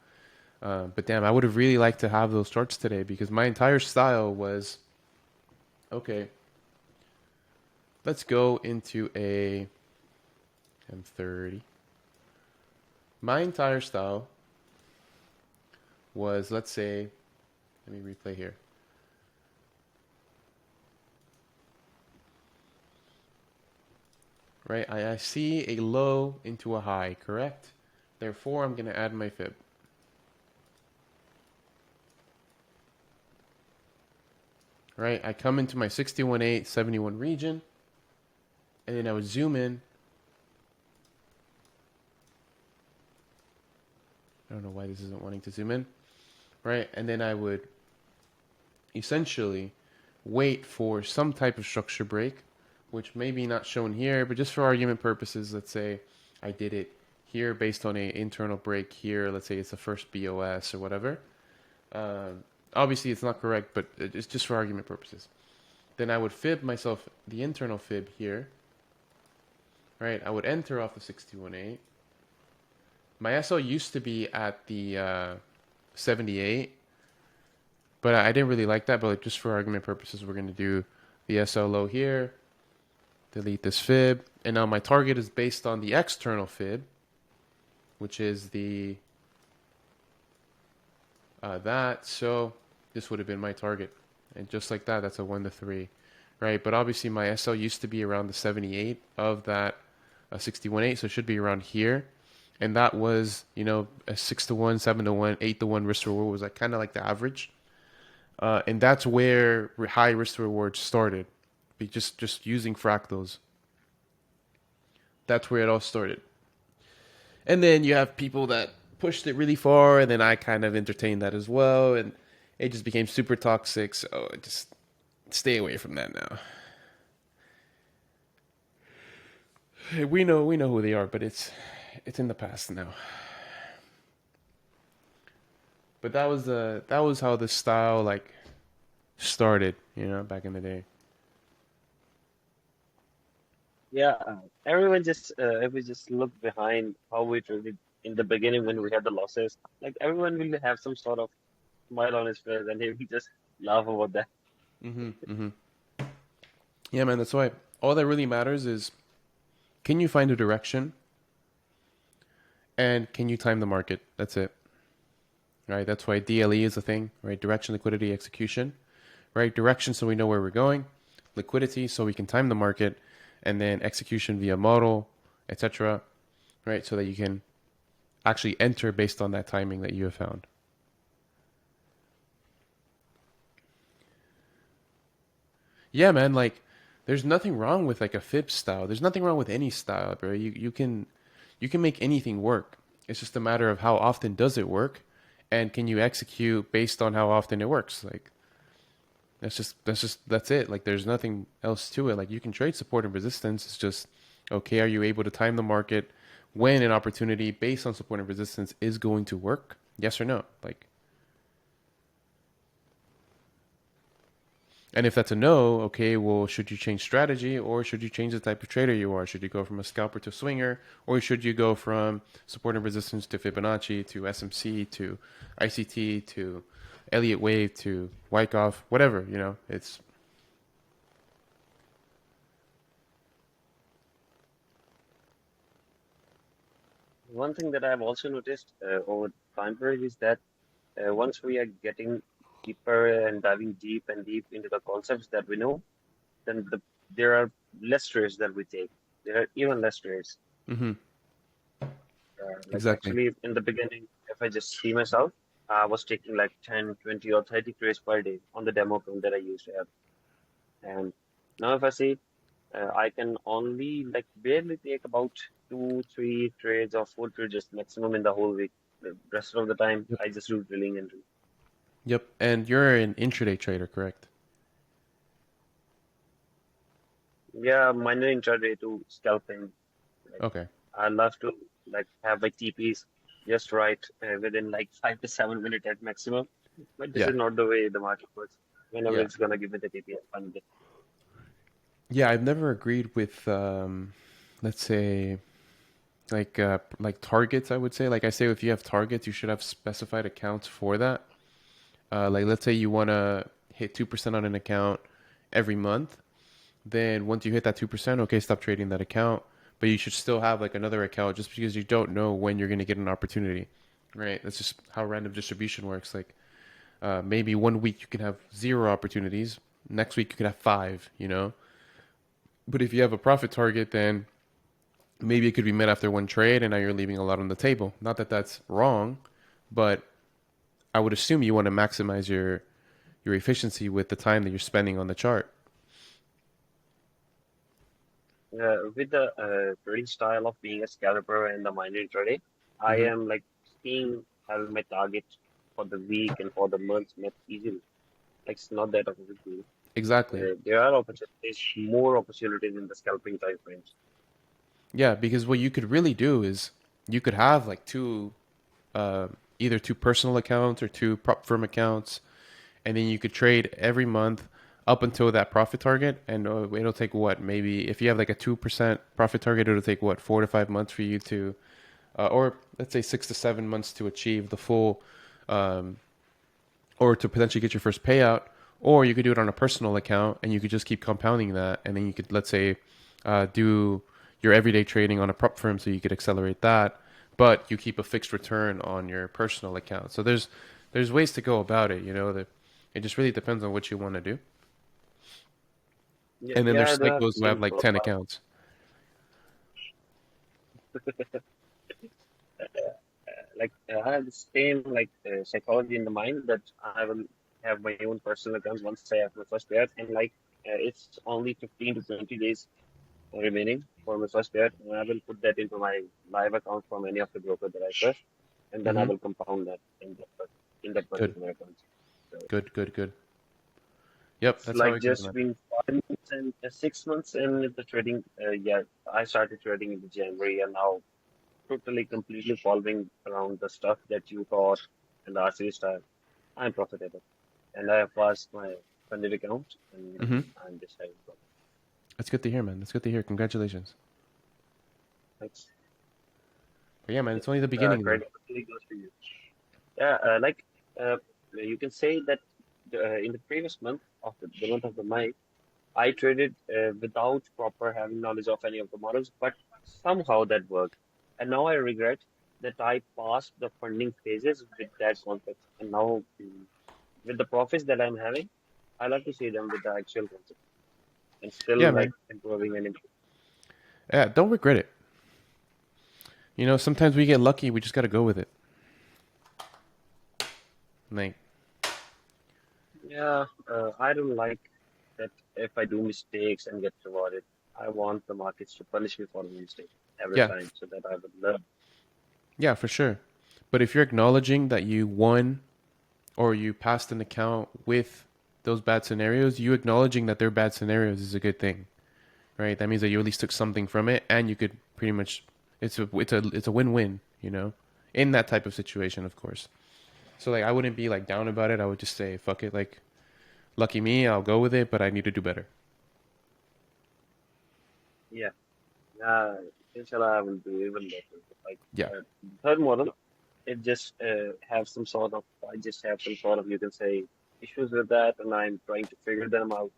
But damn, I would have really liked to have those charts today because my entire style was, okay, let's go into a M30. My entire style was, let's say, let me replay here. Right, I see a low into a high, correct? Therefore, I'm going to add my fib. Right, I come into my 61.8, 71 region, and then I would zoom in. I don't know why this isn't wanting to zoom in. Right, and then I would essentially wait for some type of structure break, which may be not shown here, but just for argument purposes, let's say I did it here based on an internal break here. Let's say it's the first BOS or whatever. Obviously, it's not correct, but it's just for argument purposes. Then I would fib myself the internal fib here. Right, I would enter off the 61.8. My SL used to be at the 78, but I didn't really like that. But like, just for argument purposes, we're going to do the SL low here. Delete this fib. And now my target is based on the external fib, which is the that. So this would have been my target. And just like that, that's a 1 to 3. Right? But obviously my SL used to be around the 78 of that 61.8. So it should be around here. And that was, you know, a 6 to 1, 7 to 1, 8 to 1 risk to reward was like kind of like the average. And that's where high risk to reward started. Just using fractals. That's where it all started. And then you have people that pushed it really far, and then I kind of entertained that as well, and it just became super toxic. So just stay away from that now. We know who they are, but it's in the past now. But that was how the style like started, you know, back in the day. Yeah, everyone just if we just look behind how we traded in the beginning when we had the losses, like everyone will have some sort of smile on his face and he will just laugh about that. Yeah, man, that's why all that really matters is, can you find a direction and can you time the market? That's it. Right? That's why DLE is a thing, right? Direction, liquidity, execution. Right? Direction so we know where we're going, liquidity so we can time the market, and then execution via model, etc. Right? So that you can actually enter based on that timing that you have found. Yeah, man, like there's nothing wrong with like a fib style. There's nothing wrong with any style, bro. You can make anything work. It's just a matter of how often does it work, and can you execute based on how often it works. Like that's it. Like there's nothing else to it. Like you can trade support and resistance. It's just, okay, are you able to time the market when an opportunity based on support and resistance is going to work? Yes or no? Like, And if that's a no, okay, well, should you change strategy or should you change the type of trader you are? Should you go from a scalper to a swinger, or should you go from support and resistance to Fibonacci to SMC to ICT to Elliott Wave to Wyckoff, whatever, you know, it's. One thing that I've also noticed over time period is that once we are getting deeper and diving deep and deep into the concepts that we know, then there are less trades that we take. There are even less trades. Mm-hmm. Like Exactly. actually in the beginning, if I just see myself, I was taking like 10, 20 or 30 trades per day on the demo account that I used to have. And now if I see, I can only like barely take about 2, 3 trades or 4 trades just maximum in the whole week. The rest of the time, Yep. I just do drilling and drill. Yep. And you're an intraday trader, correct? Yeah, minor intraday to scalping. Like Okay. I love to like have my TPs just right within like 5 to 7 minutes at maximum. But this Yeah. is not the way the market works. Whenever Yeah. it's gonna give me the TP, I find it. Yeah, I've never agreed with, let's say, like targets. I would say, like I say, if you have targets, you should have specified accounts for that. Like let's say you want to hit 2% on an account every month. Then once you hit that 2%, okay, stop trading that account. But you should still have like another account just because you don't know when you're going to get an opportunity, right? That's just how random distribution works. Like maybe one week you can have 0 opportunities. Next week you can have 5, you know? But if you have a profit target, then maybe it could be met after one trade and now you're leaving a lot on the table. Not that that's wrong, but I would assume you want to maximize your efficiency with the time that you're spending on the chart. With the trading style of being a scalper and the minor intraday, I Hmm. am like seeing having my target for the week and for the month met easily. Like it's not that of a big deal. Exactly. There are opportunities, more opportunities in the scalping time frames. Yeah, because what you could really do is you could have like uh, either two personal accounts or two prop firm accounts, and then you could trade every month up until that profit target. And it'll take what, maybe if you have like a 2% profit target, it'll take what, 4 to 5 months for you to, or let's say 6 to 7 months to achieve the full, um, or to potentially get your first payout. Or you could do it on a personal account and you could just keep compounding that. And then you could, let's say, do your everyday trading on a prop firm so you could accelerate that. But you keep a fixed return on your personal account. So there's ways to go about it, you know, that it just really depends on what you want to do. Yeah, And then yeah, there's they have the psychos who have same like 10 profile. accounts. I have the same psychology in the mind that I will have my own personal accounts once I have my first payout, and it's only 15 to 20 days remaining for my first payout, and I will put that into my live account from any of the broker that I trust, and then I Hmm. will compound that in that Good, particular account. So good, good, good. Yep, it's that's how like it goes, just man. been 5 months and 6 months in the trading. Yeah, I started trading in January, and now totally completely following around the stuff that you taught and the RCV style. I'm profitable, and I have passed my funded account, and Hmm. I'm just having fun. That's good to hear, man. That's good to hear. Congratulations. Thanks. But yeah, man, it's only the beginning, though. Credit really goes to you. Yeah, uh, you can say that in the previous month of the month of the May, I traded without proper having knowledge of any of the models, but somehow that worked. And now I regret that I passed the funding phases with that concept. And now, with the profits that I'm having, I love to see them with the actual concept and Yeah, still like man. improving and improving. Yeah, don't regret it. You know, sometimes we get lucky. We just got to go with it. Like, Yeah, I don't like that if I do mistakes and get rewarded. I want the markets to punish me for the mistake every yeah, time so that I would learn. yeah, for sure. But if you're acknowledging that you won or you passed an account with those bad scenarios, you acknowledging that they're bad scenarios is a good thing, right? That means that you at least took something from it, and you could pretty much it's a win-win, you know, in that type of situation, of course. So like, I wouldn't be like down about it. I would just say, fuck it, like lucky me, I'll go with it, but I need to do better. Yeah. Inshallah, I will do even better. Like Yeah. third model, it just have some sort of, I just have some sort of, you can say, issues with that, and I'm trying to figure them out.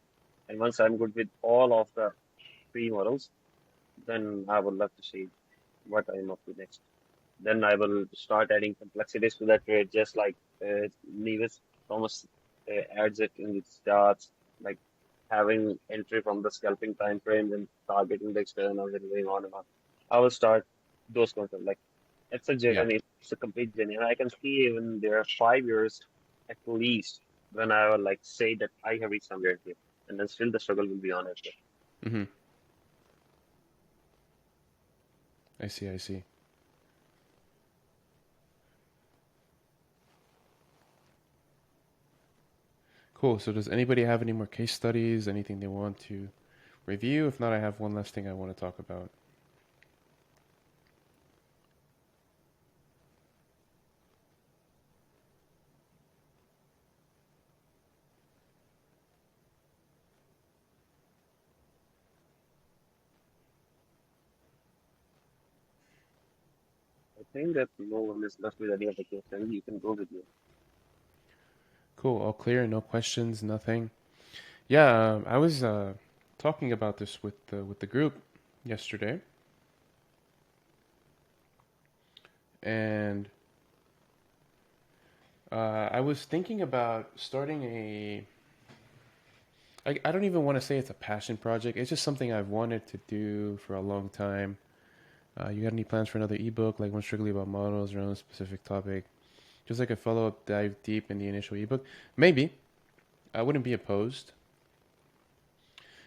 And once I'm good with all of the three models, then I would love to see what I'm up to next. Then I will start adding complexities to that trade, just like Nevis Thomas adds it in its charts, like having entry from the scalping time frame and targeting the externals and going on and on. I will start those concepts. Like it's a Yeah. journey, it's a complete journey. And I can see even there are 5 years at least when I will like say that I have reached somewhere here. And then still the struggle will be on as well. Mm-hmm. I see. I see. Cool. So does anybody have any more case studies? Anything they want to review? If not, I have one last thing I want to talk about. I think that no one is left with any other question. You can go with you. Cool. All clear. No questions. Nothing. Yeah. I was talking about this with the group yesterday, and I was thinking about starting a. I don't even want to say it's a passion project. It's just something I've wanted to do for a long time. You got any plans for another ebook, like one strictly about models or on a specific topic? Just like a follow-up dive deep in the initial ebook? Maybe. I wouldn't be opposed.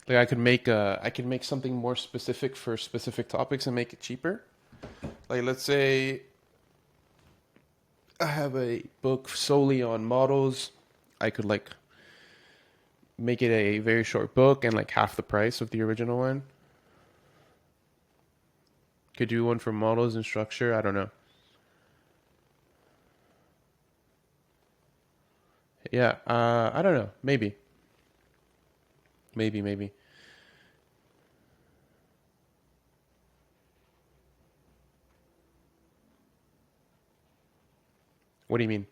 Like I could make something more specific for specific topics and make it cheaper. Like let's say I have a book solely on models. I could like make it a very short book and like half the price of the original one. Could do one for models and structure. I don't know. Yeah, I don't know. Maybe. Maybe. What do you mean?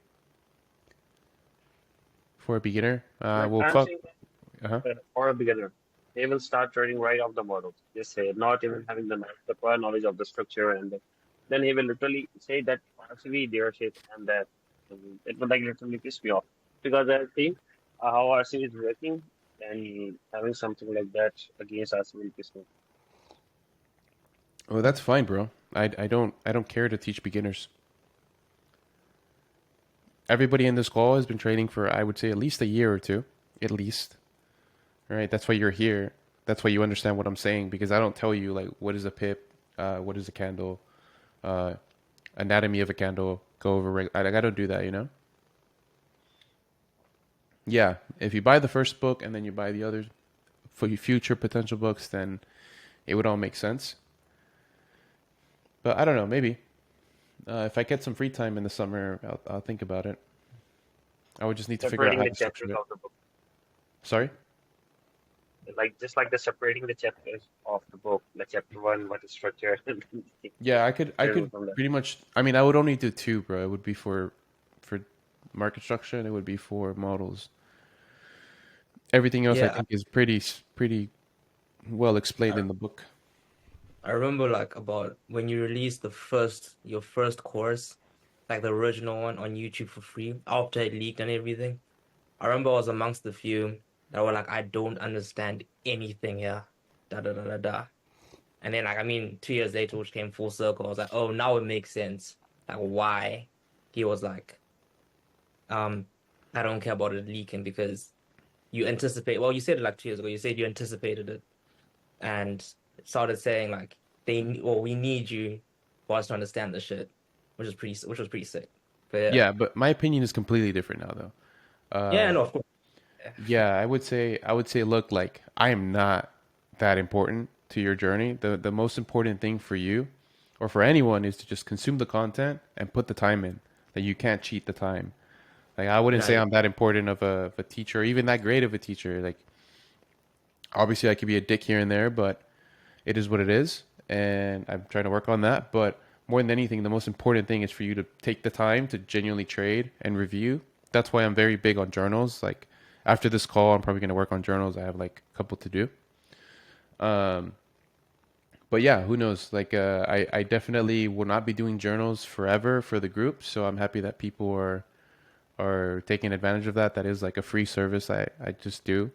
For a beginner? Like Well, I'm fuck. saying Uh-huh. for a beginner, they will start trading right off the models. Just say not even having the prior knowledge of the structure, and then he will literally say that RCV dealership and that it would like literally piss me off because I think how RCV is working and having something like that against RCV will piss me off. Well, that's fine, bro. I don't care to teach beginners. Everybody in this call has been trading for, I would say, at least a year or two. At least. All right. That's why you're here. That's why you understand what I'm saying, because I don't tell you like what is a pip, what is a candle, uh, anatomy of a candle, go over I don't do that, you know? Yeah. If you buy the first book and then you buy the others for your future potential books, then it would all make sense. But I don't know, maybe. If I get some free time in the summer, I'll think about it. I would just need to figure out Separating how the to structure chapters it. of the book, Sorry? like just like the separating the chapters of the book, the chapter one, what is structure, and Yeah, I then could from there. pretty much. I mean, I would only do two, bro. It would be for market structure, and it would be for models. Everything else, I Yeah, think, is pretty well explained I, in the book. I remember like about when you released your first course, like the original one on YouTube for free after it leaked and everything. I remember I was amongst the few that were like, I don't understand anything here. Da da da da da. And then like I mean 2 years later, which came full circle, I was like, oh, now it makes sense. Like why he was like, um, I don't care about it leaking because you anticipate, well, you said it like 2 years ago, you said you anticipated it and started saying like we need you for us to understand the shit, which was pretty sick. But yeah. Yeah, but my opinion is completely different now, though. Yeah, no, of course. Yeah, I would say, look, like I am not that important to your journey. The most important thing for you, or for anyone, is to just consume the content and put the time in. That you can't cheat the time. Like I wouldn't say No, I'm that important of a teacher, or even that great of a teacher. Like obviously I could be a dick here and there, but it is what it is, and I'm trying to work on that. But more than anything, the most important thing is for you to take the time to genuinely trade and review. That's why I'm very big on journals. Like after this call, I'm probably going to work on journals. I have like a couple to do. Um, but yeah, who knows? Like I definitely will not be doing journals forever for the group. So I'm happy that people are taking advantage of that. That is like a free service I just do.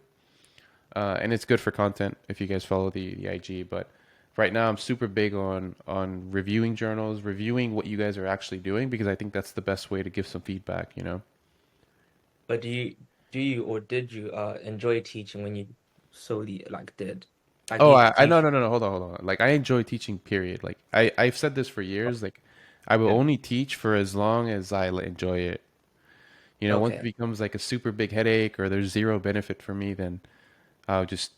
And it's good for content if you guys follow the IG. But right now, I'm super big on reviewing journals, reviewing what you guys are actually doing, because I think that's the best way to give some feedback. You know? but do you or did you enjoy teaching when you solely like did? Like Oh, you I no teach, no no no hold on. Like I enjoy teaching. Period. Like I've said this for years. Like I will yeah. only teach for as long as I enjoy it. You know, once it Okay. becomes like a super big headache or there's zero benefit for me, then I'll just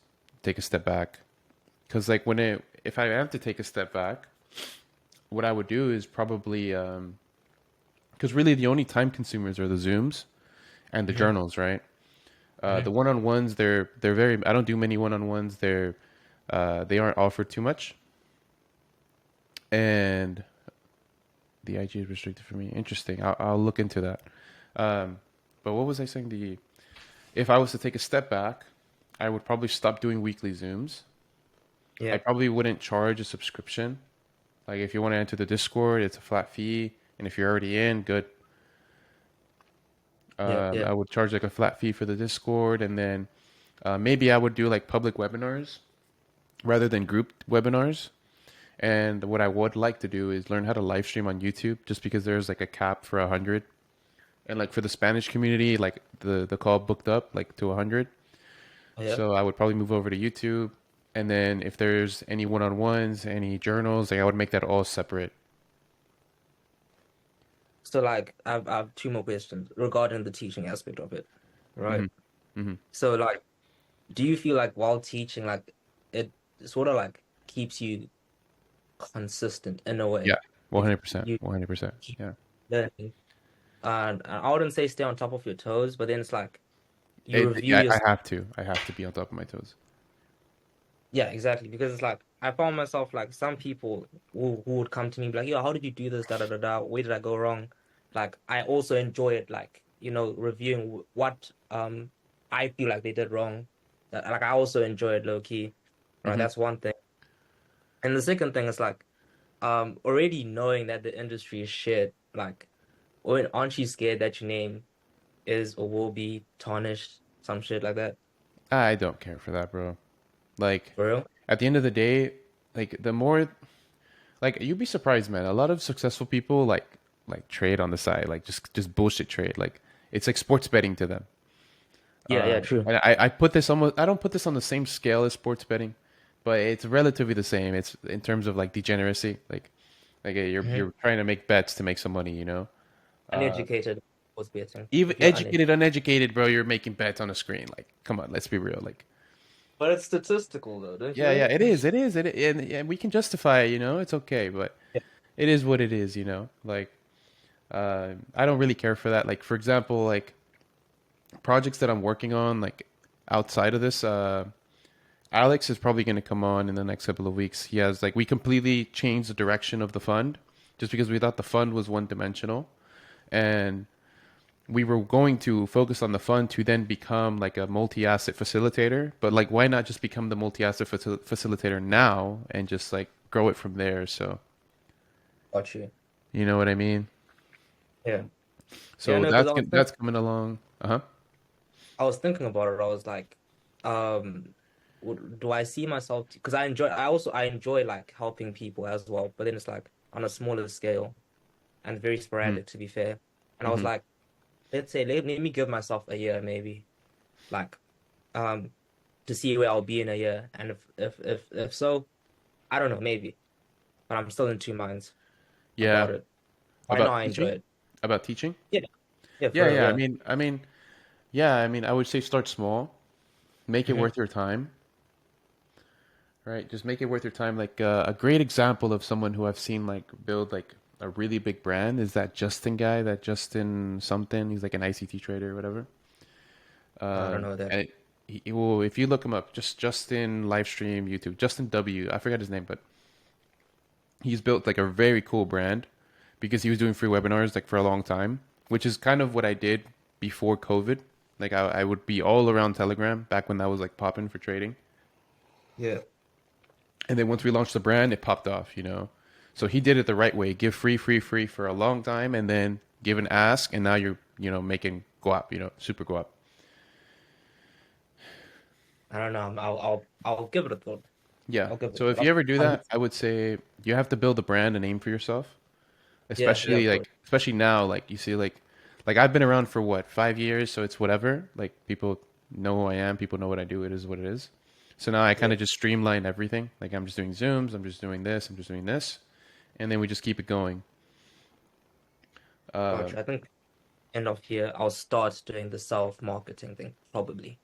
take a step back. Because like if I have to take a step back, what I would do is probably because really the only time consumers are the Zooms and the hmm journals, right? hmm The one-on-ones, they're very. I don't do many one-on-ones. They aren't offered too much, and the IG is restricted for me. Interesting. I'll look into that. Um, but what was I saying? If I was to take a step back, I would probably stop doing weekly Zooms. I Yeah. probably wouldn't charge a subscription. Like if you want to enter the Discord, it's a flat fee, and if you're already in, good. Yeah. Yeah. I would charge like a flat fee for the Discord, and then maybe I would do like public webinars rather than group webinars. And what I would like to do is learn how to live stream on YouTube, just because there's like a cap for 100, and like for the Spanish community, like the call booked up like to 100. Yeah. So I would probably move over to YouTube, and then if there's any one-on-ones, any journals, like I would make that all separate. So like I have two more questions regarding the teaching aspect of it, right? Hmm hmm So like, do you feel like while teaching, like it sort of like keeps you consistent in a way Yeah, because 100%, you 100%. keep Yeah. learning? And I wouldn't say stay on top of your toes, but then it's like you review your I have to. I have to be on top of my toes. yeah, exactly. Because it's like I found myself like some people who would come to me and be like, yo, how did you do this? Da da da da. Where did I go wrong? Like I also enjoy it, like, reviewing what I feel like they did wrong. Like I also enjoy it low key. Right. Hmm That's one thing. And the second thing is like already knowing that the industry is shit, like aren't you scared that your name is or will be tarnished, some shit like that? I don't care for that, bro. Like, For real? at the end of the day, like the more, like you'd be surprised, man. A lot of successful people like trade on the side, like just bullshit trade. Like it's like sports betting to them. Yeah, yeah, true. And I put this almost. I don't put this on the same scale as sports betting, but it's relatively the same. It's in terms of like degeneracy. Like Mhm. you're trying to make bets to make some money. You know, Uneducated was betting. even If you're educated, uneducated, bro, you're making bets on a screen. Like, come on, let's be real. Like, But it's statistical though, don't you yeah, think? it is, and we can justify it. You know, it's okay, but Yeah. it is what it is. You know, like I don't really care for that. Like, for example, like projects that I'm working on, like outside of this, Alex is probably going to come on in the next couple of weeks. He has like we completely changed the direction of the fund just because we thought the fund was one dimensional, and we were going to focus on the fund to then become like a multi-asset facilitator. But like, why not just become the multi-asset facilitator now and just like grow it from there? So Got you. you know what I mean? Yeah. Yeah, So no, because that's coming along. Uh huh. I was thinking about it. I was like, um, do I see myself? Because I enjoy like helping people as well, but then it's like on a smaller scale and very hmm sporadic, to be fair. And I was hmm like, let's say let me give myself a year maybe, like, um, to see where I'll be in a year, and if so, I don't know, maybe, but I'm still in two minds Yeah. about it. Right now, About I enjoy teaching. it. About teaching. Yeah, yeah, for Yeah, real, yeah. yeah. I would say start small. Make it hmm worth your time. Right. Just make it worth your time. Like a great example of someone who I've seen like build like a really big brand is that Justin guy, that Justin something. He's like an ICT trader or whatever. I don't know that. And well, if you look him up, just Justin livestream YouTube, Justin W. I forgot his name, but he's built like a very cool brand because he was doing free webinars like for a long time, which is kind of what I did before COVID. Like I would be all around Telegram back when that was like popping for trading. Yeah. And then once we launched the brand, it popped off, you know. So he did it the right way. Give free for a long time and then give and ask. And now you're, you know, making guap, you know, super guap. I don't know. I'll give it a thought. Yeah. I'll give it a So if thought. you ever do I'll- that, I would say you have to build a brand, a name for yourself. yeah, Especially of like, course. especially now, like you see, like I've been around for what, 5 years, so it's whatever. Like people know who I am, people know what I do. It is what it is. So now I kind Yeah. of just streamline everything. Like I'm just doing Zooms, I'm just doing this, I'm just doing this, and then we just keep it going. Gotcha. I think end of here I'll start doing the self-marketing thing, probably.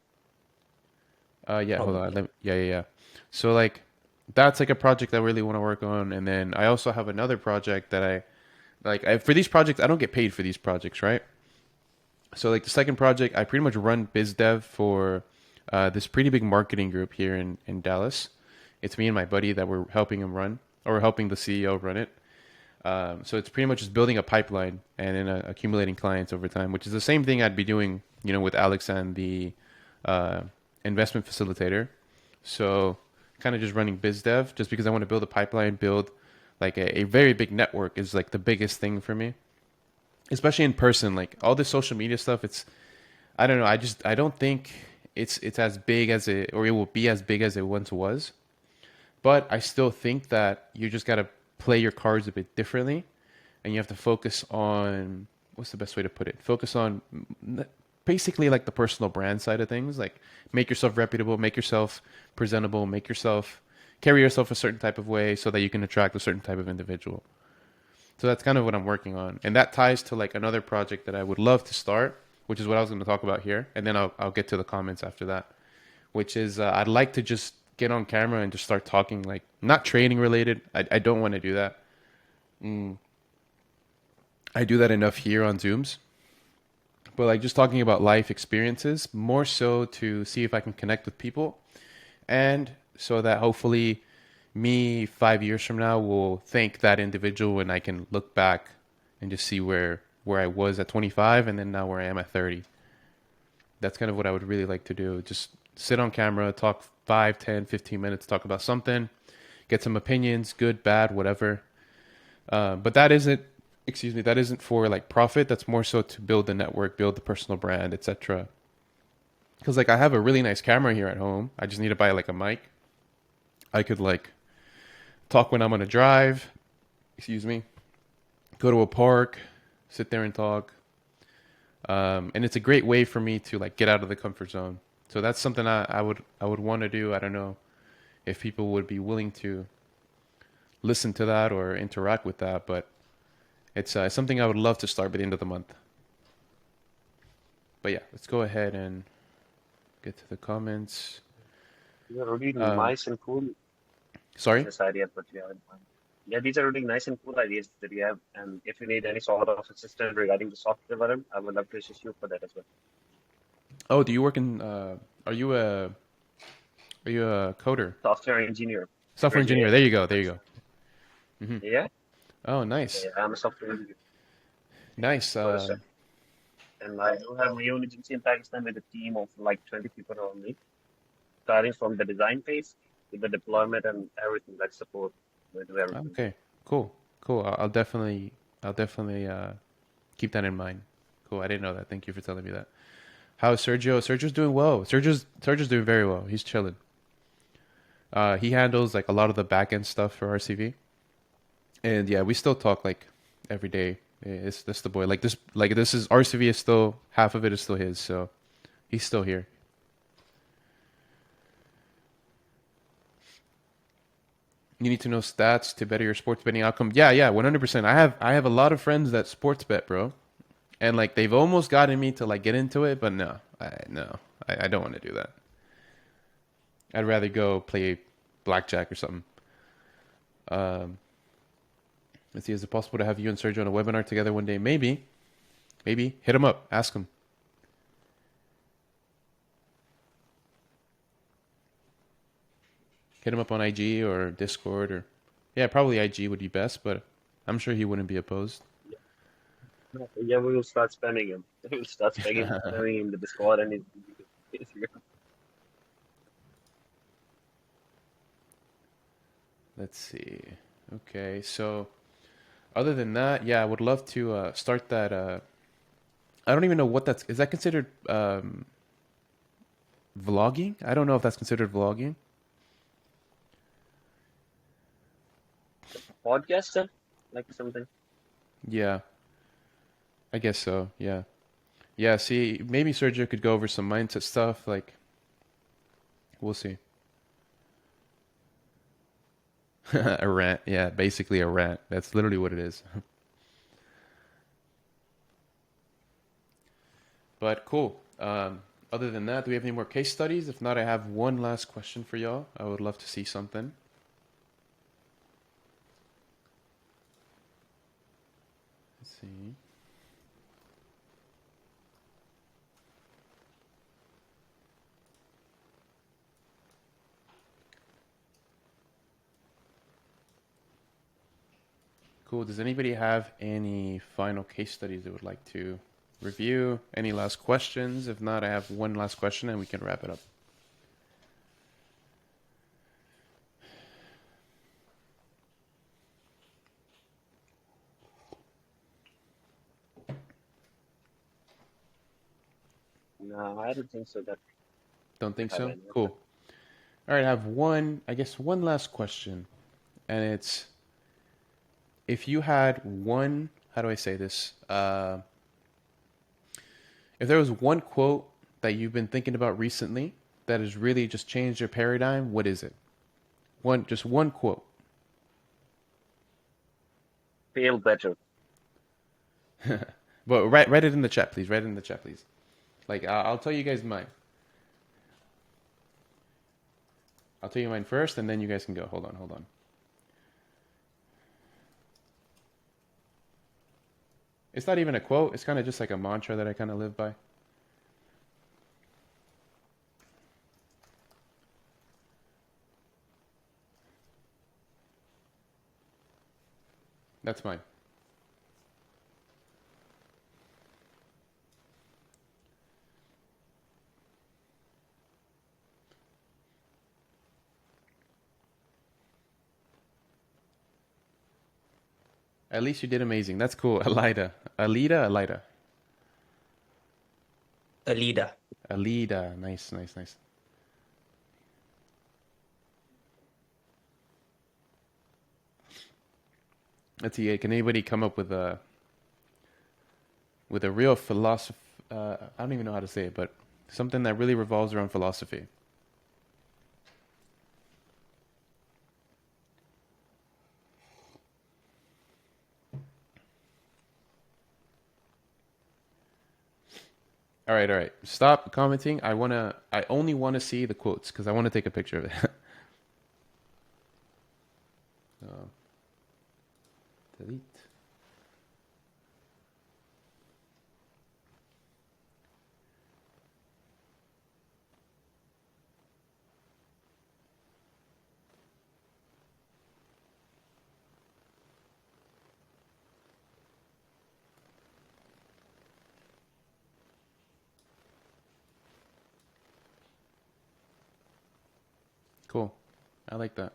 Yeah, hold on. Probably. Yeah. So like that's like a project I really want to work on, and then I also have another project that for these projects I don't get paid for these projects, right? So like the second project, I pretty much run biz dev for this pretty big marketing group here in Dallas. It's me and my buddy that we're helping him run, or we're helping the CEO run it. So it's pretty much just building a pipeline and then accumulating clients over time, which is the same thing I'd be doing, you know, with Alex and the investment facilitator. So kind of just running biz dev just because I want to build a pipeline, build like a very big network is like the biggest thing for me, especially in person. Like all this social media stuff, it's, I don't know. I don't think it's as big as it, or it will be as big as it once was. But I still think that you just got to play your cards a bit differently, and you have to focus on, what's the best way to put it? Focus on basically like the personal brand side of things. Like make yourself reputable, make yourself presentable, make yourself carry yourself a certain type of way so that you can attract a certain type of individual. So that's kind of what I'm working on, and that ties to like another project that I would love to start, which is what I was going to talk about here, and then I'll get to the comments after that. Which is I'd like to just get on camera and just start talking, like not trading related. I don't want to do that. I do that enough here on Zooms, but like just talking about life experiences, more so to see if I can connect with people, and so that hopefully me 5 years from now will thank that individual and I can look back and just see where I was at 25 and then now where I am at 30. That's kind of what I would really like to do. Just sit on camera, talk 5, 10, 15 minutes, talk about something, get some opinions, good, bad, whatever. But that isn't, that isn't for like profit. That's more so to build the network, build the personal brand, etc. Because like I have a really nice camera here at home. I just need to buy like a mic. I could like talk when I'm on a drive, go to a park, sit there and talk. And it's a great way for me to like get out of the comfort zone. So that's something I would want to do. I don't know if people would be willing to listen to that or interact with that, but it's something I would love to start by the end of the month. But yeah, let's go ahead and get to the comments. These are really nice and cool Sorry? business ideas that you have in mind. Yeah, these are really nice and cool ideas that you have. And if you need any sort of assistance regarding the software development, I would love to assist you for that as well. Oh, do you work in? Are you a coder? Software engineer. Software engineer. There you go. There you go. Yeah, Oh, nice. yeah, I'm a software engineer. Nice. And I do have my own agency in Pakistan with a team of like 20 people around me, starting from the design phase to the deployment and everything, like support. We do everything. Okay. Cool. I'll definitely keep that in mind. Cool. I didn't know that. Thank you for telling me that. How's Sergio? Sergio's doing well. Sergio's doing very well. He's chilling. He handles like a lot of the back end stuff for RCV. And yeah, we still talk like every day. That's the boy. Like this is RCV is still, half of it is still his, so he's still here. You need to know stats to better your sports betting outcome. Yeah, 100%. I have a lot of friends that sports bet, bro. And like they've almost gotten me to like get into it, but no. I don't want to do that. I'd rather go play blackjack or something. Let's see, is it possible to have you and Sergio on a webinar together one day? Maybe. Maybe. Hit him up. Ask him. Hit him up on IG or Discord or... Yeah, probably IG would be best, but I'm sure he wouldn't be opposed. Yeah, we will start spamming him. We will start spamming him the Discord and his Instagram. Let's see. Okay, so other than that, yeah, I would love to start that. I don't even know what that's. Is that considered vlogging? I don't know if that's considered vlogging. Podcaster, like something. Yeah, I guess so. Yeah, yeah. See, maybe Sergio could go over some mindset stuff. Like, we'll see. A rant, yeah, basically a rant. That's literally what it is. But cool. Other than that, do we have any more case studies? If not, I have one last question for y'all. I would love to see something. Let's see. Cool. Does anybody have any final case studies they would like to review? Any last questions? If not, I have one last question and we can wrap it up. No, I don't think so. That Don't think have so? any. Cool. All right, I have one, I guess one last question. And it's, if you had one, how do I say this? If there was one quote that you've been thinking about recently that has really just changed your paradigm, what is it? Just one quote. Feel better. But write it in the chat, please. Write it in the chat, please. Like, I'll tell you guys mine. I'll tell you mine first, and then you guys can go. Hold on. It's not even a quote. It's kind of just like a mantra that I kind of live by. That's mine. At least you did amazing. That's cool. Alida. A leader. Alida. Nice. Let's see. Can anybody come up with a real philosophy? I don't even know how to say it, but something that really revolves around philosophy. All right. Stop commenting. I only want to see the quotes because I want to take a picture of it. Delete. Cool. I like that.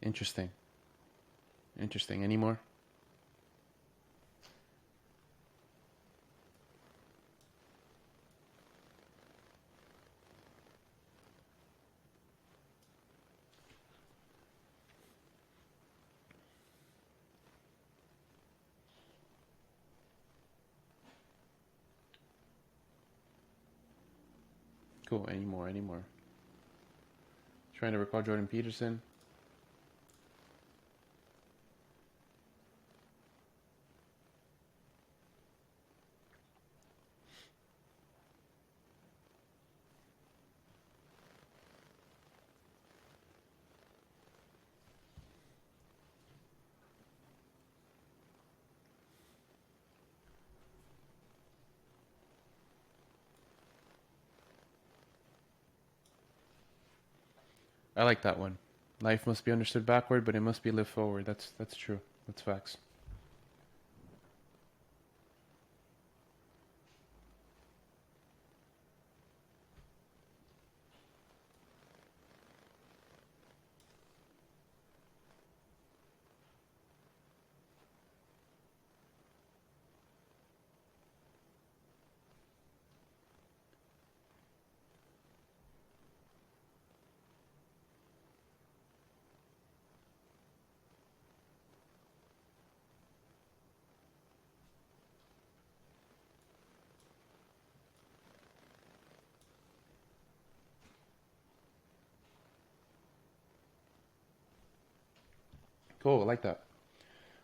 Interesting. Any more? Cool. Any more? Trying to recall Jordan Peterson. I like that one. Life must be understood backward, but it must be lived forward. That's true. That's facts. Cool. I like that.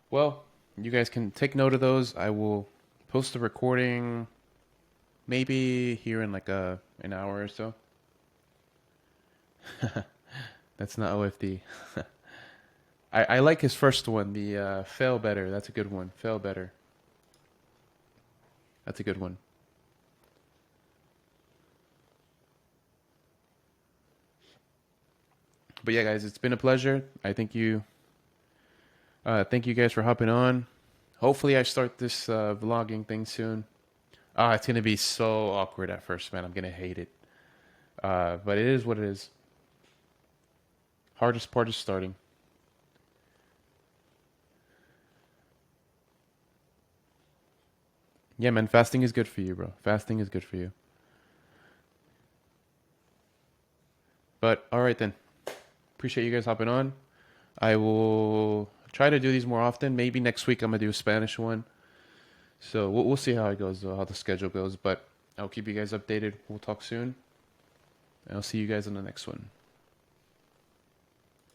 Well, you guys can take note of those. I will post the recording maybe here in like an hour or so. That's not OFD. I like his first one, the fail better. That's a good one. Fail better. That's a good one. But yeah, guys, it's been a pleasure. Thank you guys for hopping on. Hopefully I start this vlogging thing soon. It's gonna be so awkward at first, man. I'm gonna hate it. But it is what it is. Hardest part is starting. Yeah, man, fasting is good for you, bro. Fasting is good for you. But all right then. Appreciate you guys hopping on. I will try to do these more often. Maybe next week I'm gonna do a Spanish one. So we'll see how it goes, though, how the schedule goes. But I'll keep you guys updated. We'll talk soon. And I'll see you guys on the next one.